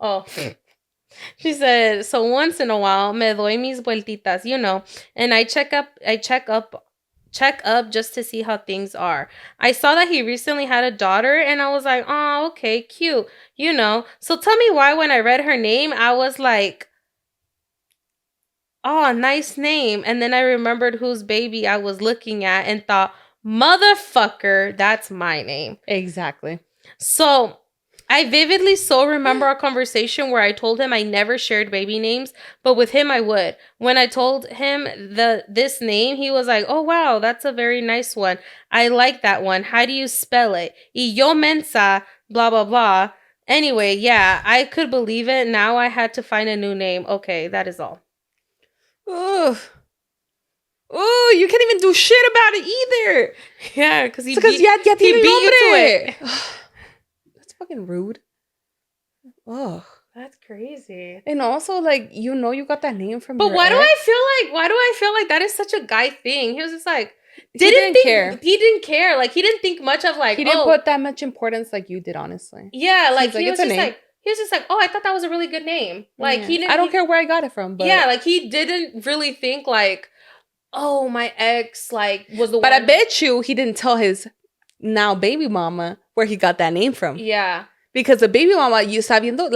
Oh, she said, so once in a while, me doy mis vueltitas, you know, and I check up just to see how things are. I saw that he recently had a daughter and I was like, oh, okay, cute, you know. So tell me why when I read her name, I was like, oh, nice name. And then I remembered whose baby I was looking at and thought, motherfucker, that's my name. Exactly. So I vividly so remember our conversation where I told him I never shared baby names, but with him I would. When I told him this name, he was like, oh, wow, that's a very nice one. I like that one. How do you spell it? Y yo mensa, blah, blah, blah. Anyway, yeah, I could believe it. Now I had to find a new name. Okay, that is all. Ugh. Oh, you can't even do shit about it either. Yeah, because he beat you to it. That's fucking rude. Ugh. That's crazy. And also, like, you know you got that name from But why do I feel like that is such a guy thing? He was just like, he didn't care. He didn't care. Like, he didn't think much of like, he didn't put that much importance like you did, honestly. Yeah, like, he was just like, oh, I thought that was a really good name. Like, I don't care where I got it from. But yeah, like, he didn't really think like, oh, my ex, like, was the one. But I bet you he didn't tell his now baby mama where he got that name from. Yeah. Because the baby mama, you sabiendo,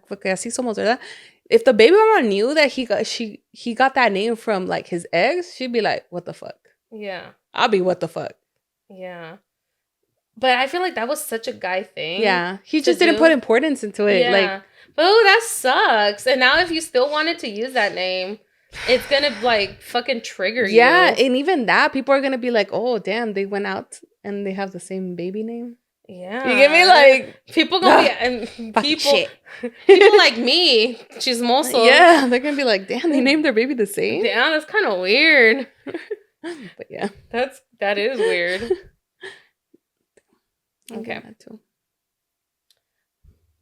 porque así somos, ¿verdad? if the baby mama knew that he got that name from like his ex, she'd be like, what the fuck? Yeah. I'll be what the fuck? Yeah. But I feel like that was such a guy thing. Yeah. He just didn't put importance into it. Yeah. Like, but that sucks. And now if you still wanted to use that name, it's gonna like fucking trigger you. Yeah, and even that, people are gonna be like, oh damn, they went out and they have the same baby name. Yeah. You get me? Like, people gonna be and people like me, chismosos. Yeah, they're gonna be like, damn, they named their baby the same. Damn, that's kind of weird. But yeah. That is weird. Okay.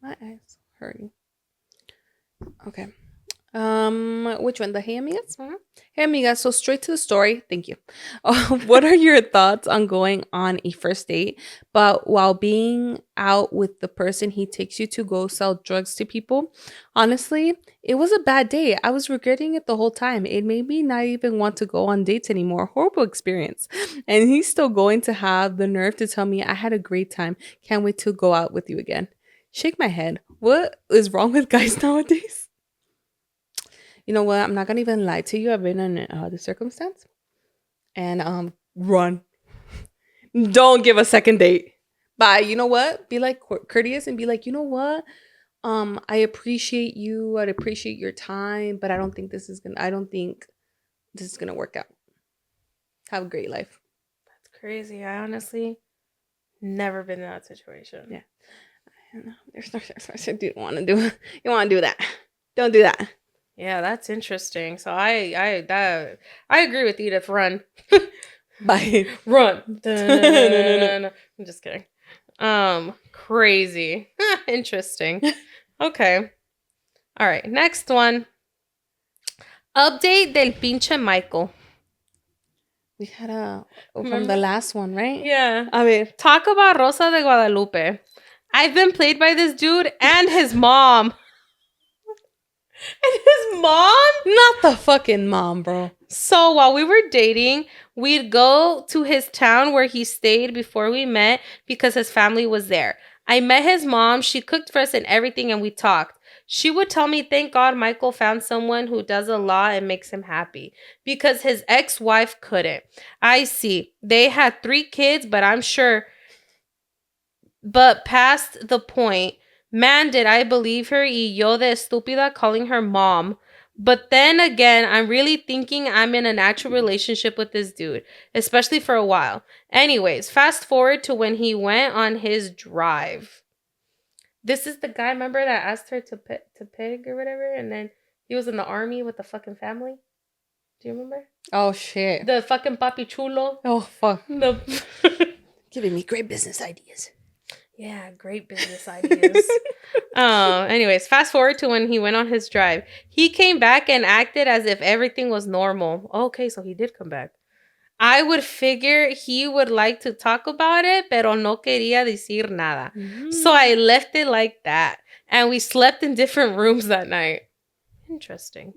My eyes hurting. Okay. Which one? The Hey Amigas? Mm-hmm. Hey Amigas, so straight to the story. Thank you. What are your thoughts on going on a first date, but while being out with the person he takes you to go sell drugs to people? Honestly, it was a bad date. I was regretting it the whole time. It made me not even want to go on dates anymore. Horrible experience. And he's still going to have the nerve to tell me I had a great time. Can't wait to go out with you again. Shake my head. What is wrong with guys nowadays? You know what? I'm not gonna even lie to you. I've been in the circumstance, and run. Don't give a second date. But you know what? Be like courteous and be like, you know what? I appreciate you. I'd appreciate your time, but I don't think this is gonna work out. Have a great life. That's crazy. I honestly never been in that situation. Yeah. There's no you want to do. You want to do that? Don't do that. Yeah, that's interesting. So I agree with Edith. Run. Bye. Run. I'm just kidding. Crazy. Interesting. Okay. All right. Next one. Update del pinche Michael. We had from the last one, right? Yeah. A ver. Talk about Rosa de Guadalupe. I've been played by this dude and his mom. And his mom? Not the fucking mom, bro. So while we were dating, we'd go to his town where he stayed before we met because his family was there. I met his mom. She cooked for us and everything, and we talked. She would tell me, thank God Michael found someone who does a lot and makes him happy because his ex-wife couldn't. I see. They had 3 kids, but I'm sure. But past the point, man, did I believe her y yo de estúpida calling her mom. But then again, I'm really thinking I'm in a natural relationship with this dude, especially for a while. Anyways, fast forward to when he went on his drive. This is the guy, remember, that asked her to pig or whatever, and then he was in the army with the fucking family? Do you remember? Oh, shit. The fucking papi chulo. Oh, fuck. Giving me great business ideas. Yeah, great business ideas. Anyways, fast forward to when he went on his drive. He came back and acted as if everything was normal. Okay, so he did come back. I would figure he would like to talk about it, pero no quería decir nada. Mm-hmm. So I left it like that. And we slept in different rooms that night. Interesting.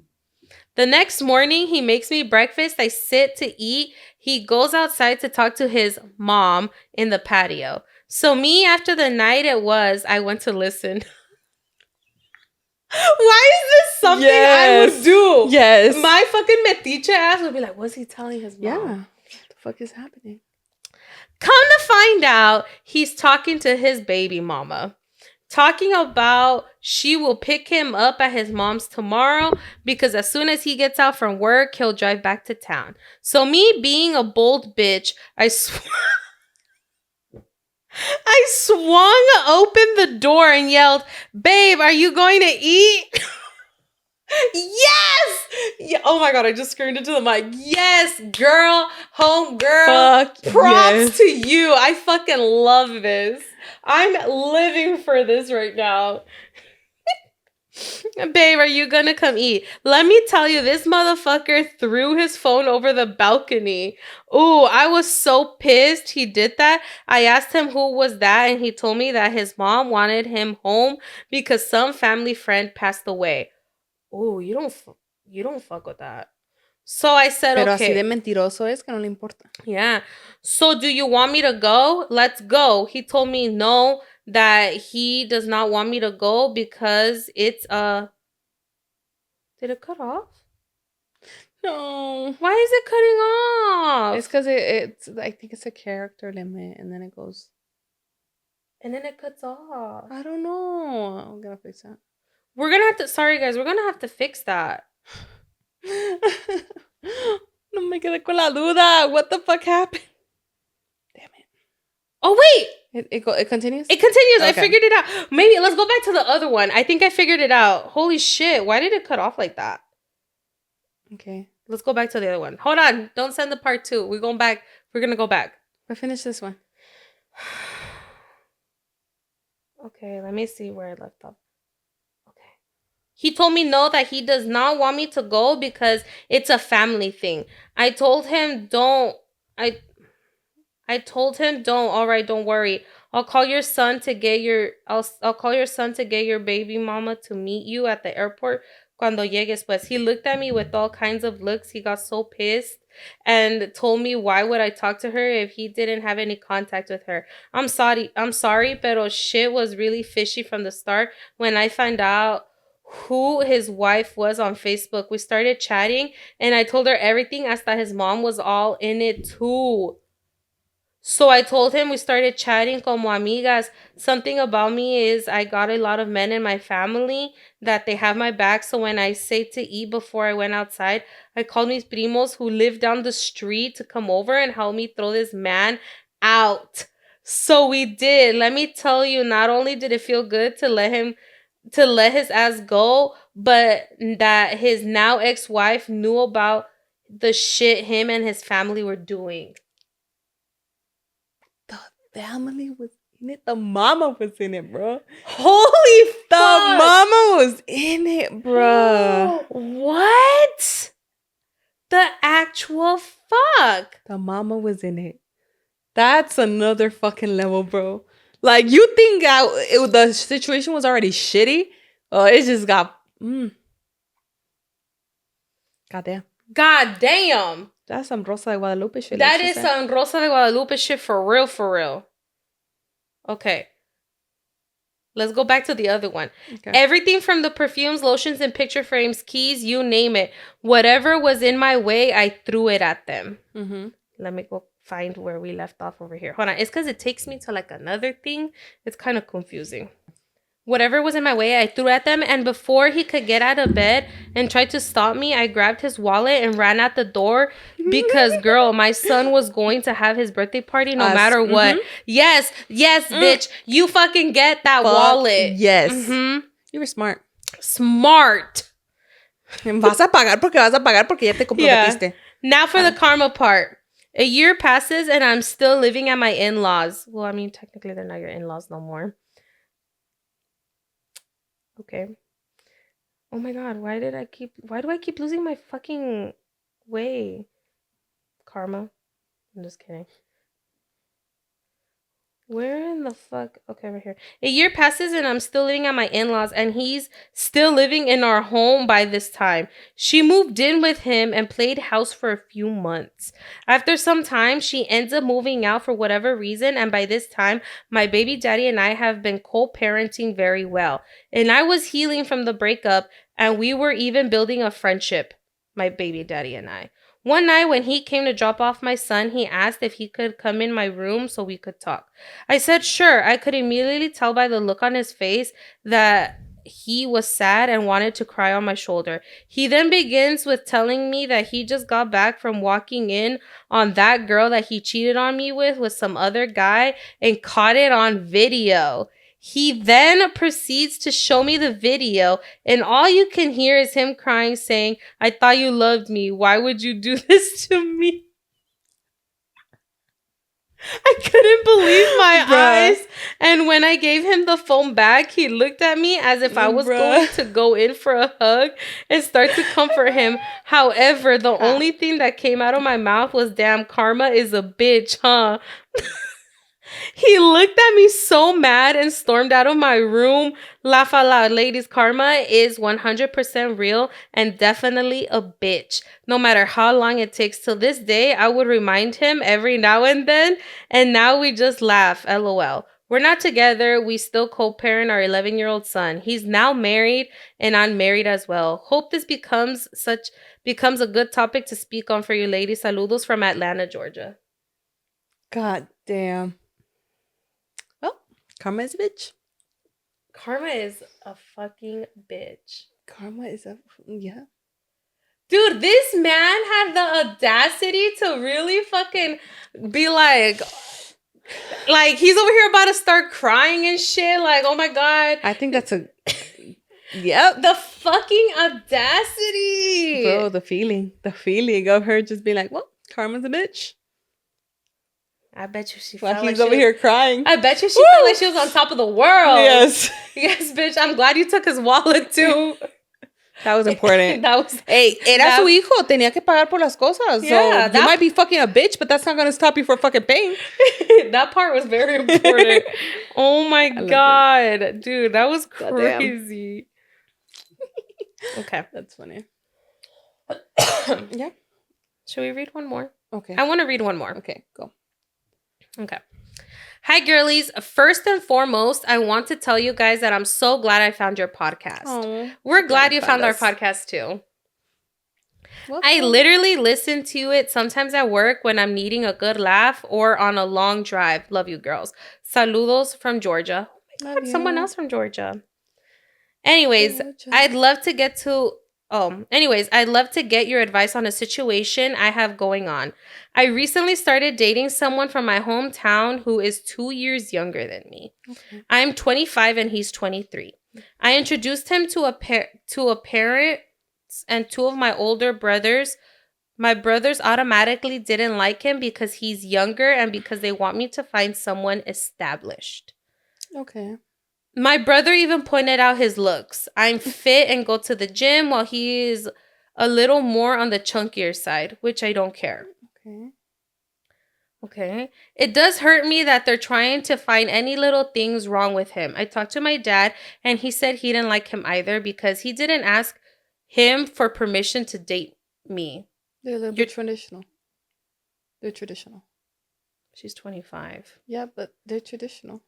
The next morning, he makes me breakfast. I sit to eat. He goes outside to talk to his mom in the patio. So me, after the night it was, I went to listen. Why is this something I would do? Yes. My fucking metiche ass would be like, what's he telling his mom? Yeah. What the fuck is happening? Come to find out, he's talking to his baby mama. Talking about she will pick him up at his mom's tomorrow because as soon as he gets out from work, he'll drive back to town. So me being a bold bitch, I swung open the door and yelled, babe, are you going to eat? Yes! Yeah. Oh my God, I just screamed into the mic. Yes, girl, home girl. Fuck props yes. to you. I fucking love this. I'm living for this right now. Babe, are you gonna come eat? Let me tell you, this motherfucker threw his phone over the balcony. Ooh, I was so pissed he did that. I asked him who was that, and he told me that his mom wanted him home because some family friend passed away. Ooh, you don't fuck with that. So I said, pero okay. Así de mentiroso es que no le importa. Yeah. So do you want me to go? Let's go. He told me no, that he does not want me to go because it's a Did it cut off? No. Why is it cutting off? It's because it's. I think it's a character limit, and then it goes. And then it cuts off. I don't know. I'm gonna fix that. We're gonna have to. Sorry, guys. We're gonna have to fix that. No me quedé con la duda. What the fuck happened? Damn it. Oh wait. It continues? It continues. Okay. I figured it out. Maybe let's go back to the other one. I think I figured it out. Holy shit. Why did it cut off like that? Okay. Let's go back to the other one. Hold on. Don't send the part 2. We're going back. We're going to go back. But finish this one. Okay. Let me see where I left off. Okay. He told me no, that he does not want me to go because it's a family thing. I told him don't. I told him don't. All right, don't worry. I'll call your son to get your baby mama to meet you at the airport cuando llegues. Pues he looked at me with all kinds of looks. He got so pissed and told me why would I talk to her if he didn't have any contact with her. I'm sorry, pero shit was really fishy from the start. When I found out who his wife was on Facebook, we started chatting and I told her everything, hasta his mom was all in it too. So I told him, we started chatting como amigas. Something about me is I got a lot of men in my family that they have my back. So when I say to eat before I went outside, I called mis primos who live down the street to come over and help me throw this man out. So we did. Let me tell you, not only did it feel good to let his ass go, but that his now ex-wife knew about the shit him and his family were doing. Family was in it. The mama was in it, bro. Holy fuck. The mama was in it, bro. What? The actual fuck? The mama was in it. That's another fucking level, bro. Like, you think the situation was already shitty? Oh, it just got... Goddamn. Goddamn. That's some Rosa de Guadalupe shit. That is some Rosa de Guadalupe shit for real, for real. Okay. Let's go back to the other one. Okay. Everything from the perfumes, lotions, and picture frames, keys, you name it. Whatever was in my way, I threw it at them. Mm-hmm. Let me go find where we left off over here. Hold on. It's because it takes me to like another thing. It's kind of confusing. Whatever was in my way, I threw at them. And before he could get out of bed and try to stop me, I grabbed his wallet and ran out the door because, girl, my son was going to have his birthday party no matter what. Mm-hmm. Yes, bitch. You fucking get that wallet. Yes. Mm-hmm. You were smart. Smart. Vas a pagar porque ya te comprometiste. Yeah. Now for the karma part. A year passes and I'm still living at my in-laws. Well, I mean, technically they're not your in-laws no more. Okay. Oh my god, why do I keep losing my fucking way? Karma. I'm just kidding. Where in the fuck? Okay, right here. A year passes and I'm still living at my in-laws and he's still living in our home by this time. She moved in with him and played house for a few months. After some time, she ends up moving out for whatever reason, and by this time, my baby daddy and I have been co-parenting very well. And I was healing from the breakup and we were even building a friendship, my baby daddy and I. One night when he came to drop off my son, he asked if he could come in my room so we could talk. I said, sure. I could immediately tell by the look on his face that he was sad and wanted to cry on my shoulder. He then begins with telling me that he just got back from walking in on that girl that he cheated on me with some other guy and caught it on video. He then proceeds to show me the video, and all you can hear is him crying, saying, I thought you loved me. Why would you do this to me? I couldn't believe my eyes. And when I gave him the phone back, he looked at me as if I was going to go in for a hug and start to comfort him. However, the only thing that came out of my mouth was, damn, karma is a bitch, huh? He looked at me so mad and stormed out of my room. Laugh out loud. Ladies, karma is 100% real and definitely a bitch. No matter how long it takes. Till this day, I would remind him every now and then. And now we just laugh. LOL. We're not together. We still co-parent our 11-year-old son. He's now married and I'm married as well. Hope this becomes a good topic to speak on for you ladies. Saludos from Atlanta, Georgia. God damn. Well, karma is a bitch. Karma is a fucking bitch. Karma is yeah. Dude, this man had the audacity to really fucking be like he's over here about to start crying and shit. Like, oh my God. I think that's yep. The fucking audacity. Bro, the feeling of her just being like, well, karma's a bitch. I bet you she felt like he's over here crying. I bet you she felt like she was on top of the world. Yes. Yes, bitch. I'm glad you took his wallet too. That was important. Hey, era su hijo. Tenía que pagar por las cosas. Yeah, so you might be fucking a bitch, but that's not going to stop you from fucking paying. That part was very important. Oh my God. Dude, that was crazy. Okay. That's funny. Yeah. Should we read one more? Okay. I want to read one more. Okay, go. Okay. Hi, girlies. First and foremost, I want to tell you guys that I'm so glad I found your podcast. Oh, we're glad you found our podcast too. Welcome. I literally listen to it sometimes at work when I'm needing a good laugh or on a long drive. Love you, girls. Saludos from Georgia. Oh my God, someone else from Georgia. Anyways, I'd love to get your advice on a situation I have going on. I recently started dating someone from my hometown who is 2 years younger than me. Okay. I'm 25 and he's 23. I introduced him to a parent and two of my older brothers. My brothers automatically didn't like him because he's younger and because they want me to find someone established. Okay. My brother even pointed out his looks. I'm fit and go to the gym while he is a little more on the chunkier side, which I don't care. Okay. It does hurt me that they're trying to find any little things wrong with him. I talked to my dad and he said he didn't like him either because he didn't ask him for permission to date me. They're a little bit traditional. They're traditional. She's 25. Yeah, but they're traditional.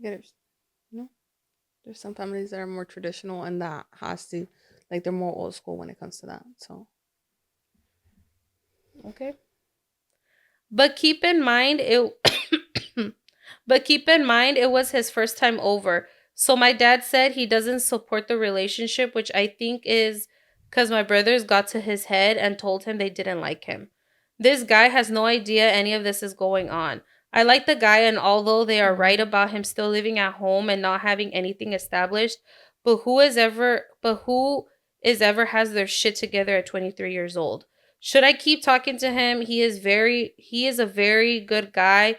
There's some families that are more traditional and that has to, like, they're more old school when it comes to that. So, okay. But keep in mind it was his first time over. So my dad said he doesn't support the relationship, which I think is because my brothers got to his head and told him they didn't like him. This guy has no idea any of this is going on. I like the guy, and although they are right about him still living at home and not having anything established, but who is ever has their shit together at 23 years old? Should I keep talking to him? He is a very good guy,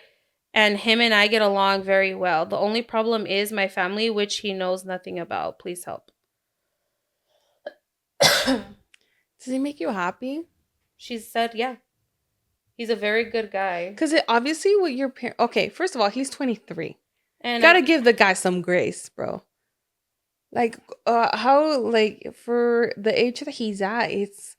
and him and I get along very well. The only problem is my family, which he knows nothing about. Please help. Does he make you happy? She said, yeah. He's a very good guy. Because obviously what your parents... Okay, first of all, he's 23. And gotta give the guy some grace, bro. Like, how, like, for the age that he's at, it's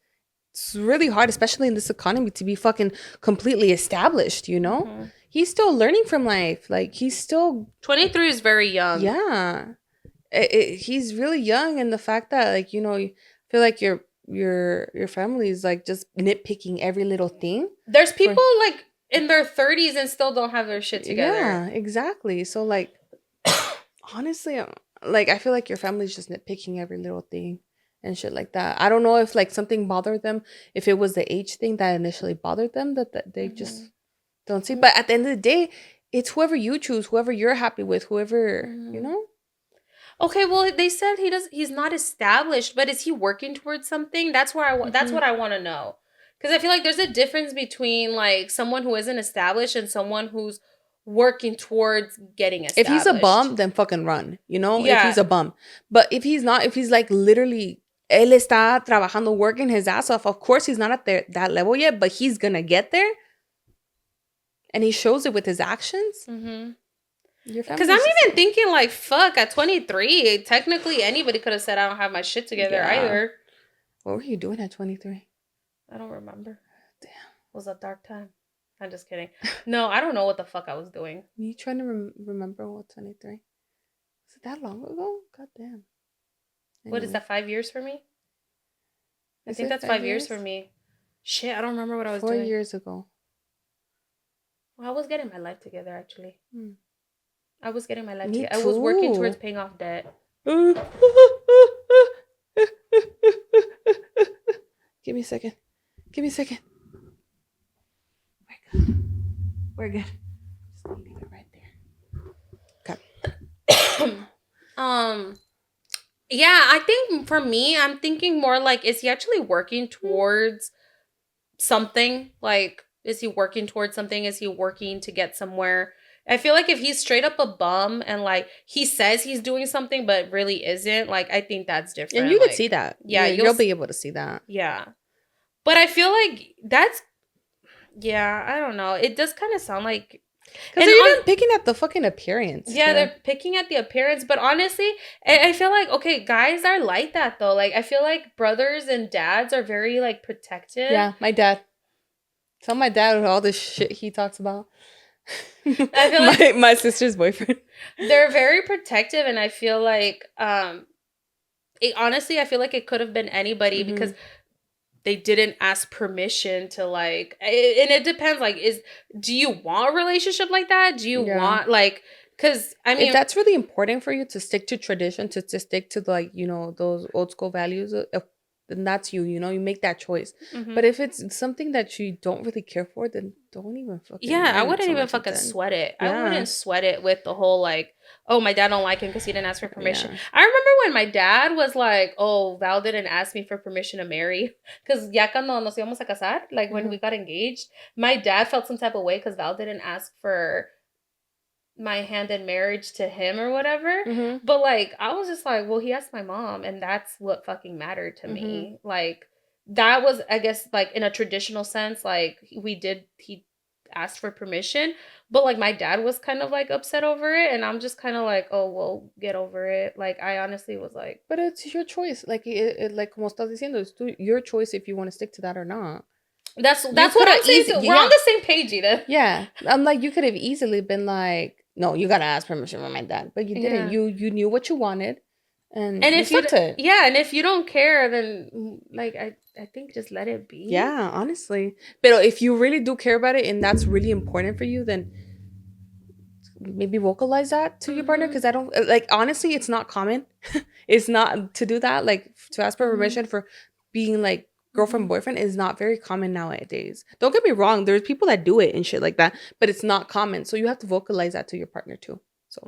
really hard, especially in this economy, to be fucking completely established, you know? Mm-hmm. He's still learning from life. Like, he's still... 23 is very young. Yeah. He's really young, and the fact that, like, you know, you feel like your family is like just nitpicking every little thing. There's people like in their 30s and still don't have their shit together. Yeah, exactly. So like, honestly, like I feel like your family's just nitpicking every little thing and shit like that. I don't know if like something bothered them, if it was the age thing that initially bothered them that they just don't see. But at the end of the day, it's whoever you choose, whoever you're happy with, whoever, you know? Okay, well, they said he's not established, but is he working towards something? That's where that's what I want to know. Because I feel like there's a difference between like someone who isn't established and someone who's working towards getting established. If he's a bum, then fucking run, you know? Yeah. If he's a bum. But if he's not, if he's like literally, él está trabajando, working his ass off, of course he's not at that level yet, but he's gonna get there. And he shows it with his actions. Mm-hmm. Because I'm even thinking like, fuck, at 23, technically anybody could have said I don't have my shit together either. What were you doing at 23? I don't remember. Damn. It was a dark time. I'm just kidding. No, I don't know what the fuck I was doing. You trying to remember what 23? Is it that long ago? God damn. Anyway. What is that, 5 years for me? I think that's 5 years for me. Shit, I don't remember what I was doing. 4 years ago. Well, I was getting my life together, actually. I was getting my life Me together. too. I was working towards paying off debt. Give me a second. We're good. Just leave it right there. Okay. Yeah, I think for me, I'm thinking more like, is he actually working towards something? Like, is he working towards something? Is he working to get somewhere? I feel like if he's straight up a bum and like he says he's doing something but really isn't, like, I think that's different. And you like, can see that. Yeah, you'll be able to see that. Yeah. But I feel like that's, yeah, I don't know. It does kind of sound like, because they're even picking at the fucking appearance. Yeah, they're picking at the appearance. But honestly, I feel like, okay, guys are like that, though. Like, I feel like brothers and dads are very, like, protective. Yeah, my dad. Tell my dad all the shit he talks about. I feel like my sister's boyfriend. They're very protective, and I feel like, honestly, I feel like it could have been anybody because they didn't ask permission to, like, and it depends, like, do you want a relationship like that? Do you want, like, because, I mean, if that's really important for you to stick to tradition, to stick to, like, you know, those old school values, then that's you know, you make that choice. But if it's something that you don't really care for, then don't even fucking. Yeah, I wouldn't even fucking sweat it. I wouldn't sweat it with the whole, like, oh, my dad don't like him because he didn't ask for permission. I remember when my dad was like, oh, Val didn't ask me for permission to marry. Because ya cuando nos íbamos a casar, like when we got engaged, my dad felt some type of way because Val didn't ask for my hand in marriage to him or whatever. But, like, I was just like, well, he asked my mom, and that's what fucking mattered to me. Like, that was, I guess, like, in a traditional sense, like, he asked for permission, but, like, my dad was kind of, like, upset over it, and I'm just kind of like, oh, well, get over it. Like, I honestly was like, but it's your choice. Like, like como estás diciendo, it's your choice if you want to stick to that or not. That's what I'm saying. We're on the same page, Edith. Yeah, I'm like, you could have easily been like, no, you gotta ask permission from my dad, but you didn't. You knew what you wanted, and if you stuck to it. Yeah, and if you don't care, then, like, I think just let it be. Yeah, honestly. But if you really do care about it and that's really important for you, then maybe vocalize that to your partner, because I don't, like, honestly, it's not common. It's not to do that, like, to ask for permission for being like girlfriend boyfriend is not very common nowadays. Don't get me wrong, there's people that do it and shit like that, but it's not common, so you have to vocalize that to your partner too. So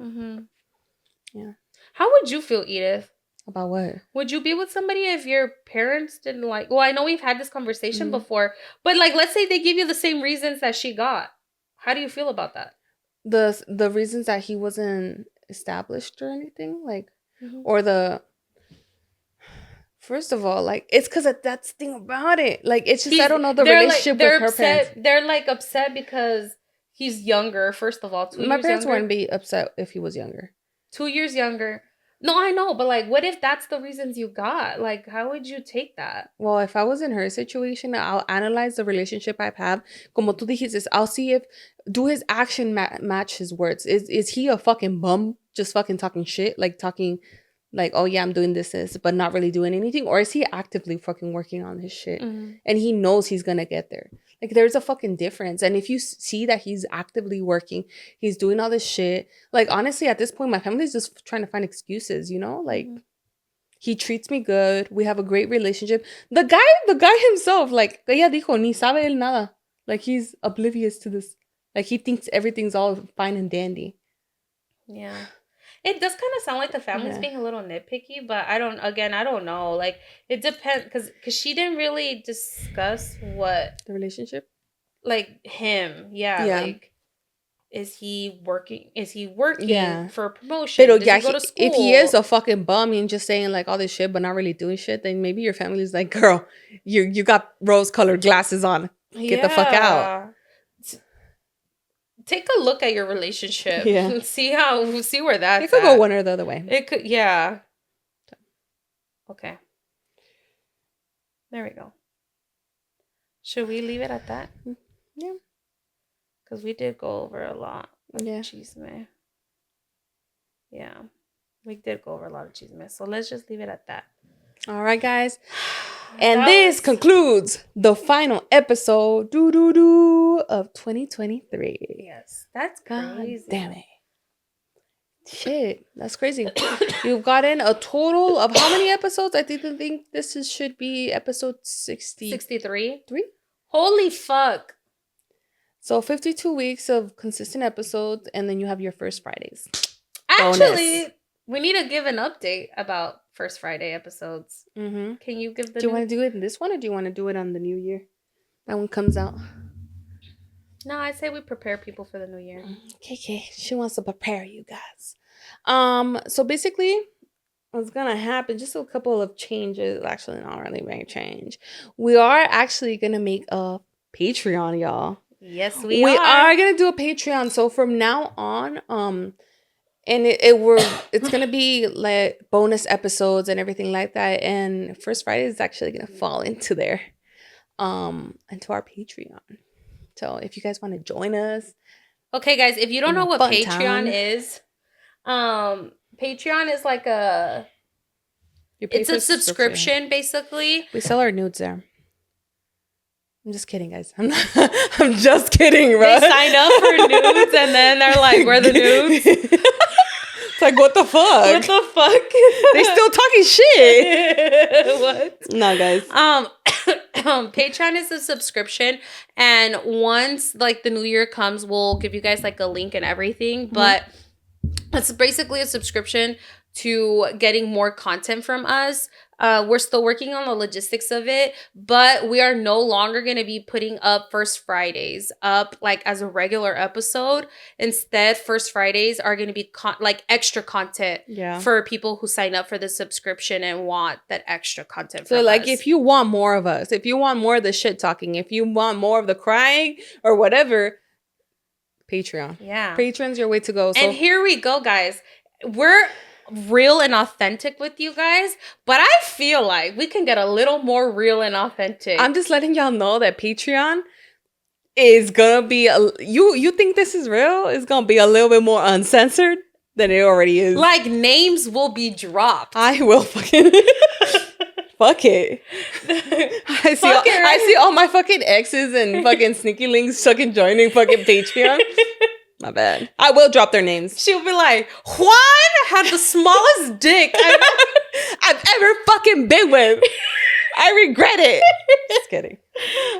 yeah. How would you feel, Edith? About what? Would you be with somebody if your parents didn't like, well, I know we've had this conversation before, but, like, let's say they give you the same reasons that she got. How do you feel about that? The reasons that he wasn't established or anything, like, or the, first of all, like, it's because that's the thing about it. Like, it's just, I don't know the relationship with her parents. They're, like, upset because he's younger, first of all. My parents wouldn't be upset if he was younger. 2 years younger. No, I know, but, like, what if that's the reasons you got? Like, how would you take that? Well, if I was in her situation, I'll analyze the relationship I have. Como tú dijiste, I'll see if, do his action match his words? Is he a fucking bum, just fucking talking shit? Like, talking like, oh yeah, I'm doing this, but not really doing anything? Or is he actively fucking working on his shit? And he knows he's gonna get there. Like, there's a fucking difference. And if you see that he's actively working, he's doing all this shit. Like, honestly, at this point, my family's just trying to find excuses, you know? Like, he treats me good. We have a great relationship. The guy himself, like, ella dijo, ni sabe él nada. Like, he's oblivious to this. Like, he thinks everything's all fine and dandy. Yeah. It does kind of sound like the family's being a little nitpicky, but I don't know. Like, it depends, because she didn't really discuss what... The relationship? Like, him. Yeah. Like, is he working for promotion? Pero Does he go to school? If he is a fucking bum and just saying, like, all this shit but not really doing shit, then maybe your family's like, girl, you got rose-colored glasses on. Get the fuck out. Take a look at your relationship. Yeah. See where that's at. It could go one or the other way. It could, yeah. Okay. There we go. Should we leave it at that? Yeah. Because we did go over a lot of Yeah. Chisme. Yeah. We did go over a lot of Chisme. So let's just leave it at that. All right, guys. And this concludes the final episode of 2023. Yes. That's crazy. God damn it. Shit. That's crazy. You've gotten a total of how many episodes? I think this should be episode 63. 3? Holy fuck. So 52 weeks of consistent episodes, and then you have your first Fridays. Actually, Bonus. we need to give an update about First Friday episodes. Mm-hmm. Can you give the Do you want to do it in this one, or do you want to do it on the new year? That one comes out. No, I say we prepare people for the new year. Okay. She wants to prepare you guys. So basically, what's gonna happen, just a couple of changes. Actually, not really big change. We are actually gonna make a Patreon, y'all. Yes, we are gonna do a Patreon. So from now on, and it's gonna be like bonus episodes and everything like that. And First Friday is actually gonna fall into there, into our Patreon. So if you guys want to join us, okay, guys. If you don't know what Patreon is, Patreon is like it's a subscription basically. We sell our nudes there. I'm just kidding, guys. I'm just kidding, bro. They sign up for nudes and then they're like, "Where are the nudes?" It's like, what the fuck? What the fuck? They still talking shit. What? No, guys. Patreon is a subscription, and once like the new year comes, we'll give you guys like a link and everything. But it's basically a subscription to getting more content from us. We're still working on the logistics of it, but we are no longer going to be putting up First Fridays up like as a regular episode. Instead, First Fridays are going to be like extra content for people who sign up for the subscription and want that extra content. So like, if you want more of us, if you want more of the shit talking, if you want more of the crying or whatever, Patreon. Yeah. Patreon's your way to go. So. And here we go, guys. We're real and authentic with you guys, but I feel like we can get a little more real and authentic. I'm just letting y'all know that Patreon is gonna be you think this is real? It's gonna be a little bit more uncensored than it already is. Like, names will be dropped. I will fucking fuck it. I see all my fucking exes and fucking sneaky links fucking joining fucking Patreon. My bad. I will drop their names. She'll be like, Juan had the smallest dick I've ever fucking been with. I regret it. Just kidding.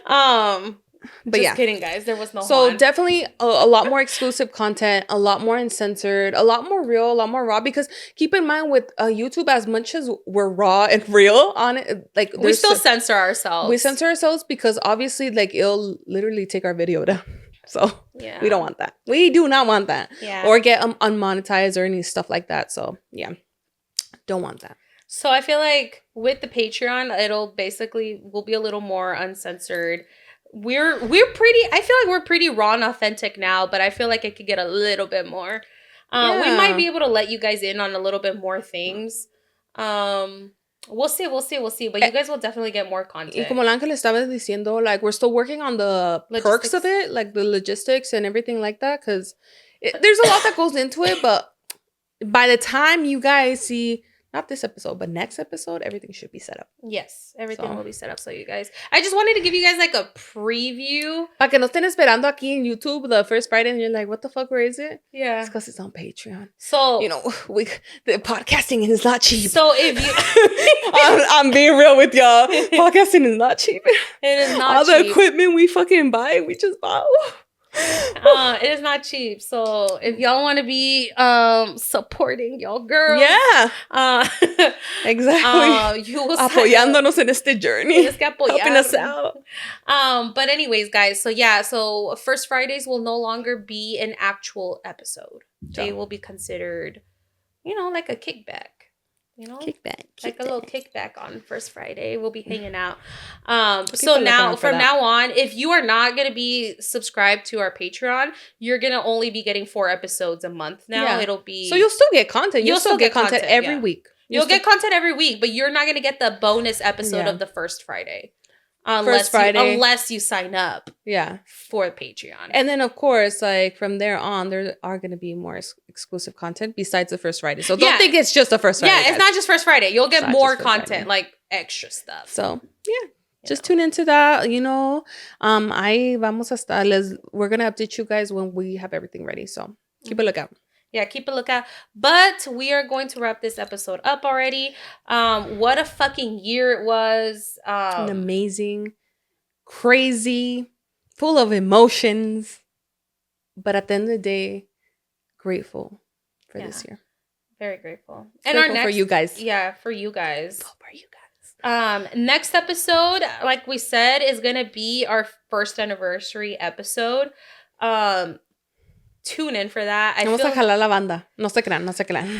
But just kidding, guys. There was no So Juan. Definitely a lot more exclusive content, a lot more uncensored, a lot more real, a lot more raw. Because keep in mind with YouTube, as much as we're raw and real on it, like we still censor ourselves. We censor ourselves because obviously, like, it'll literally take our video down. So we don't want that. We do not want that. Yeah. Or get unmonetized or any stuff like that. So yeah, don't want that. So I feel like with the Patreon, we'll be a little more uncensored. We're pretty, I feel like we're pretty raw and authentic now, but I feel like it could get a little bit more. We might be able to let you guys in on a little bit more things. We'll see. But you guys will definitely get more content. Y como el ángel estaba diciendo, like, we're still working on the perks of it, like the logistics and everything like that, because there's a lot that goes into it, but by the time you guys see, not this episode, but next episode, everything should be set up. Yes, everything will be set up. So you guys, I just wanted to give you guys like a preview. Para que no estén esperando aquí en YouTube the First Friday and you're like, what the fuck, where is it? Yeah. It's because it's on Patreon. So, you know, the podcasting is not cheap. So if you... I'm being real with y'all. Podcasting is not cheap. It is not All cheap. the equipment we fucking buy, we just bought. It is not cheap. So if y'all want to be supporting y'all girls, exactly, you will apoyándonos en este journey, helping us out. But anyways, guys, so First Fridays will no longer be an actual episode. They will be considered, like a kickback. Kickback. A little kickback on First Friday. We'll be hanging out. So now, from now on, if you are not going to be subscribed to our Patreon, you're going to only be getting 4 episodes a month now. Yeah. It'll be... So you'll still get content. You'll still get content every week. You'll get content every week, but you're not going to get the bonus episode of the First Friday. unless you sign up. Yeah. For Patreon. And then, of course, like from there on, there are going to be more exclusive content besides the first Friday. So don't think it's just the first Friday. Yeah, it's guys. not just first Friday. You'll get more content, like extra stuff. So, yeah. Just tune into that, you know. We're going to update you guys when we have everything ready. So keep a lookout. Yeah, keep a lookout. But we are going to wrap this episode up already. What a fucking year it was. An amazing, crazy, full of emotions. But at the end of the day, grateful for this year. Very grateful. And grateful for you guys. Yeah, for you guys. For you guys. Next episode, like we said, is gonna be our first anniversary episode. Tune in for that. Vamos a jalar la banda. No se crean. No se crean.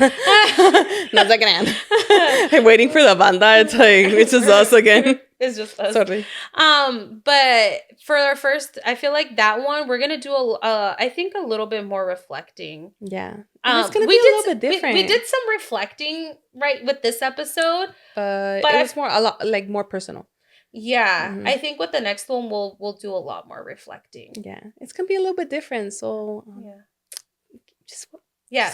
I'm waiting for the banda. It's just us again. It's just us. Sorry. But for our first, I feel like that one, we're gonna do I think a little bit more reflecting. Yeah. It's gonna be a little bit different. We did some reflecting right with this episode, but it was a lot more personal. Yeah, I think with the next one we'll do a lot more reflecting. Yeah, it's gonna be a little bit different. So just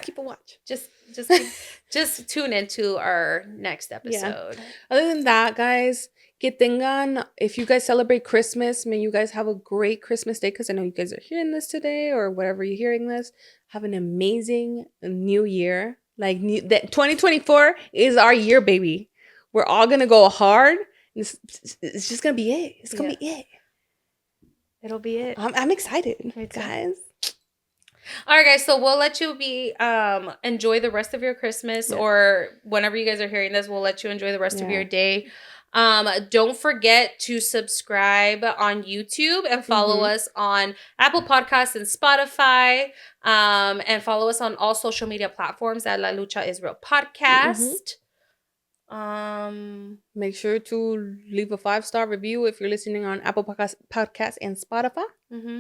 keep a watch. Just tune into our next episode. Yeah. Other than that, guys, if you guys celebrate Christmas, may you guys have a great Christmas day. Because I know you guys are hearing this today or whatever you're hearing this. Have an amazing new year. Like 2024 is our year, baby. We're all gonna go hard. It's just gonna be it. It's gonna be it. It'll be it. I'm excited, guys. All right, guys. So we'll let you enjoy the rest of your Christmas, or whenever you guys are hearing this, we'll let you enjoy the rest of your day. Don't forget to subscribe on YouTube and follow us on Apple Podcasts and Spotify. And follow us on all social media platforms at La Lucha is Real Podcast. Make sure to leave a 5-star review if you're listening on Apple Podcasts and Spotify.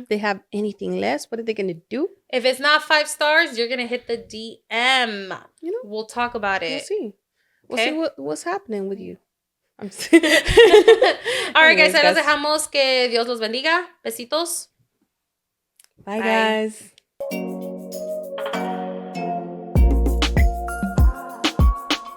They have anything less, what are they gonna do? If it's not 5 stars, you're gonna hit the DM. You know, we'll talk about it. We'll see what's happening with you. I'm All right, guys. Ahí los dejamos. Que Dios los bendiga. Besitos. Bye. Guys.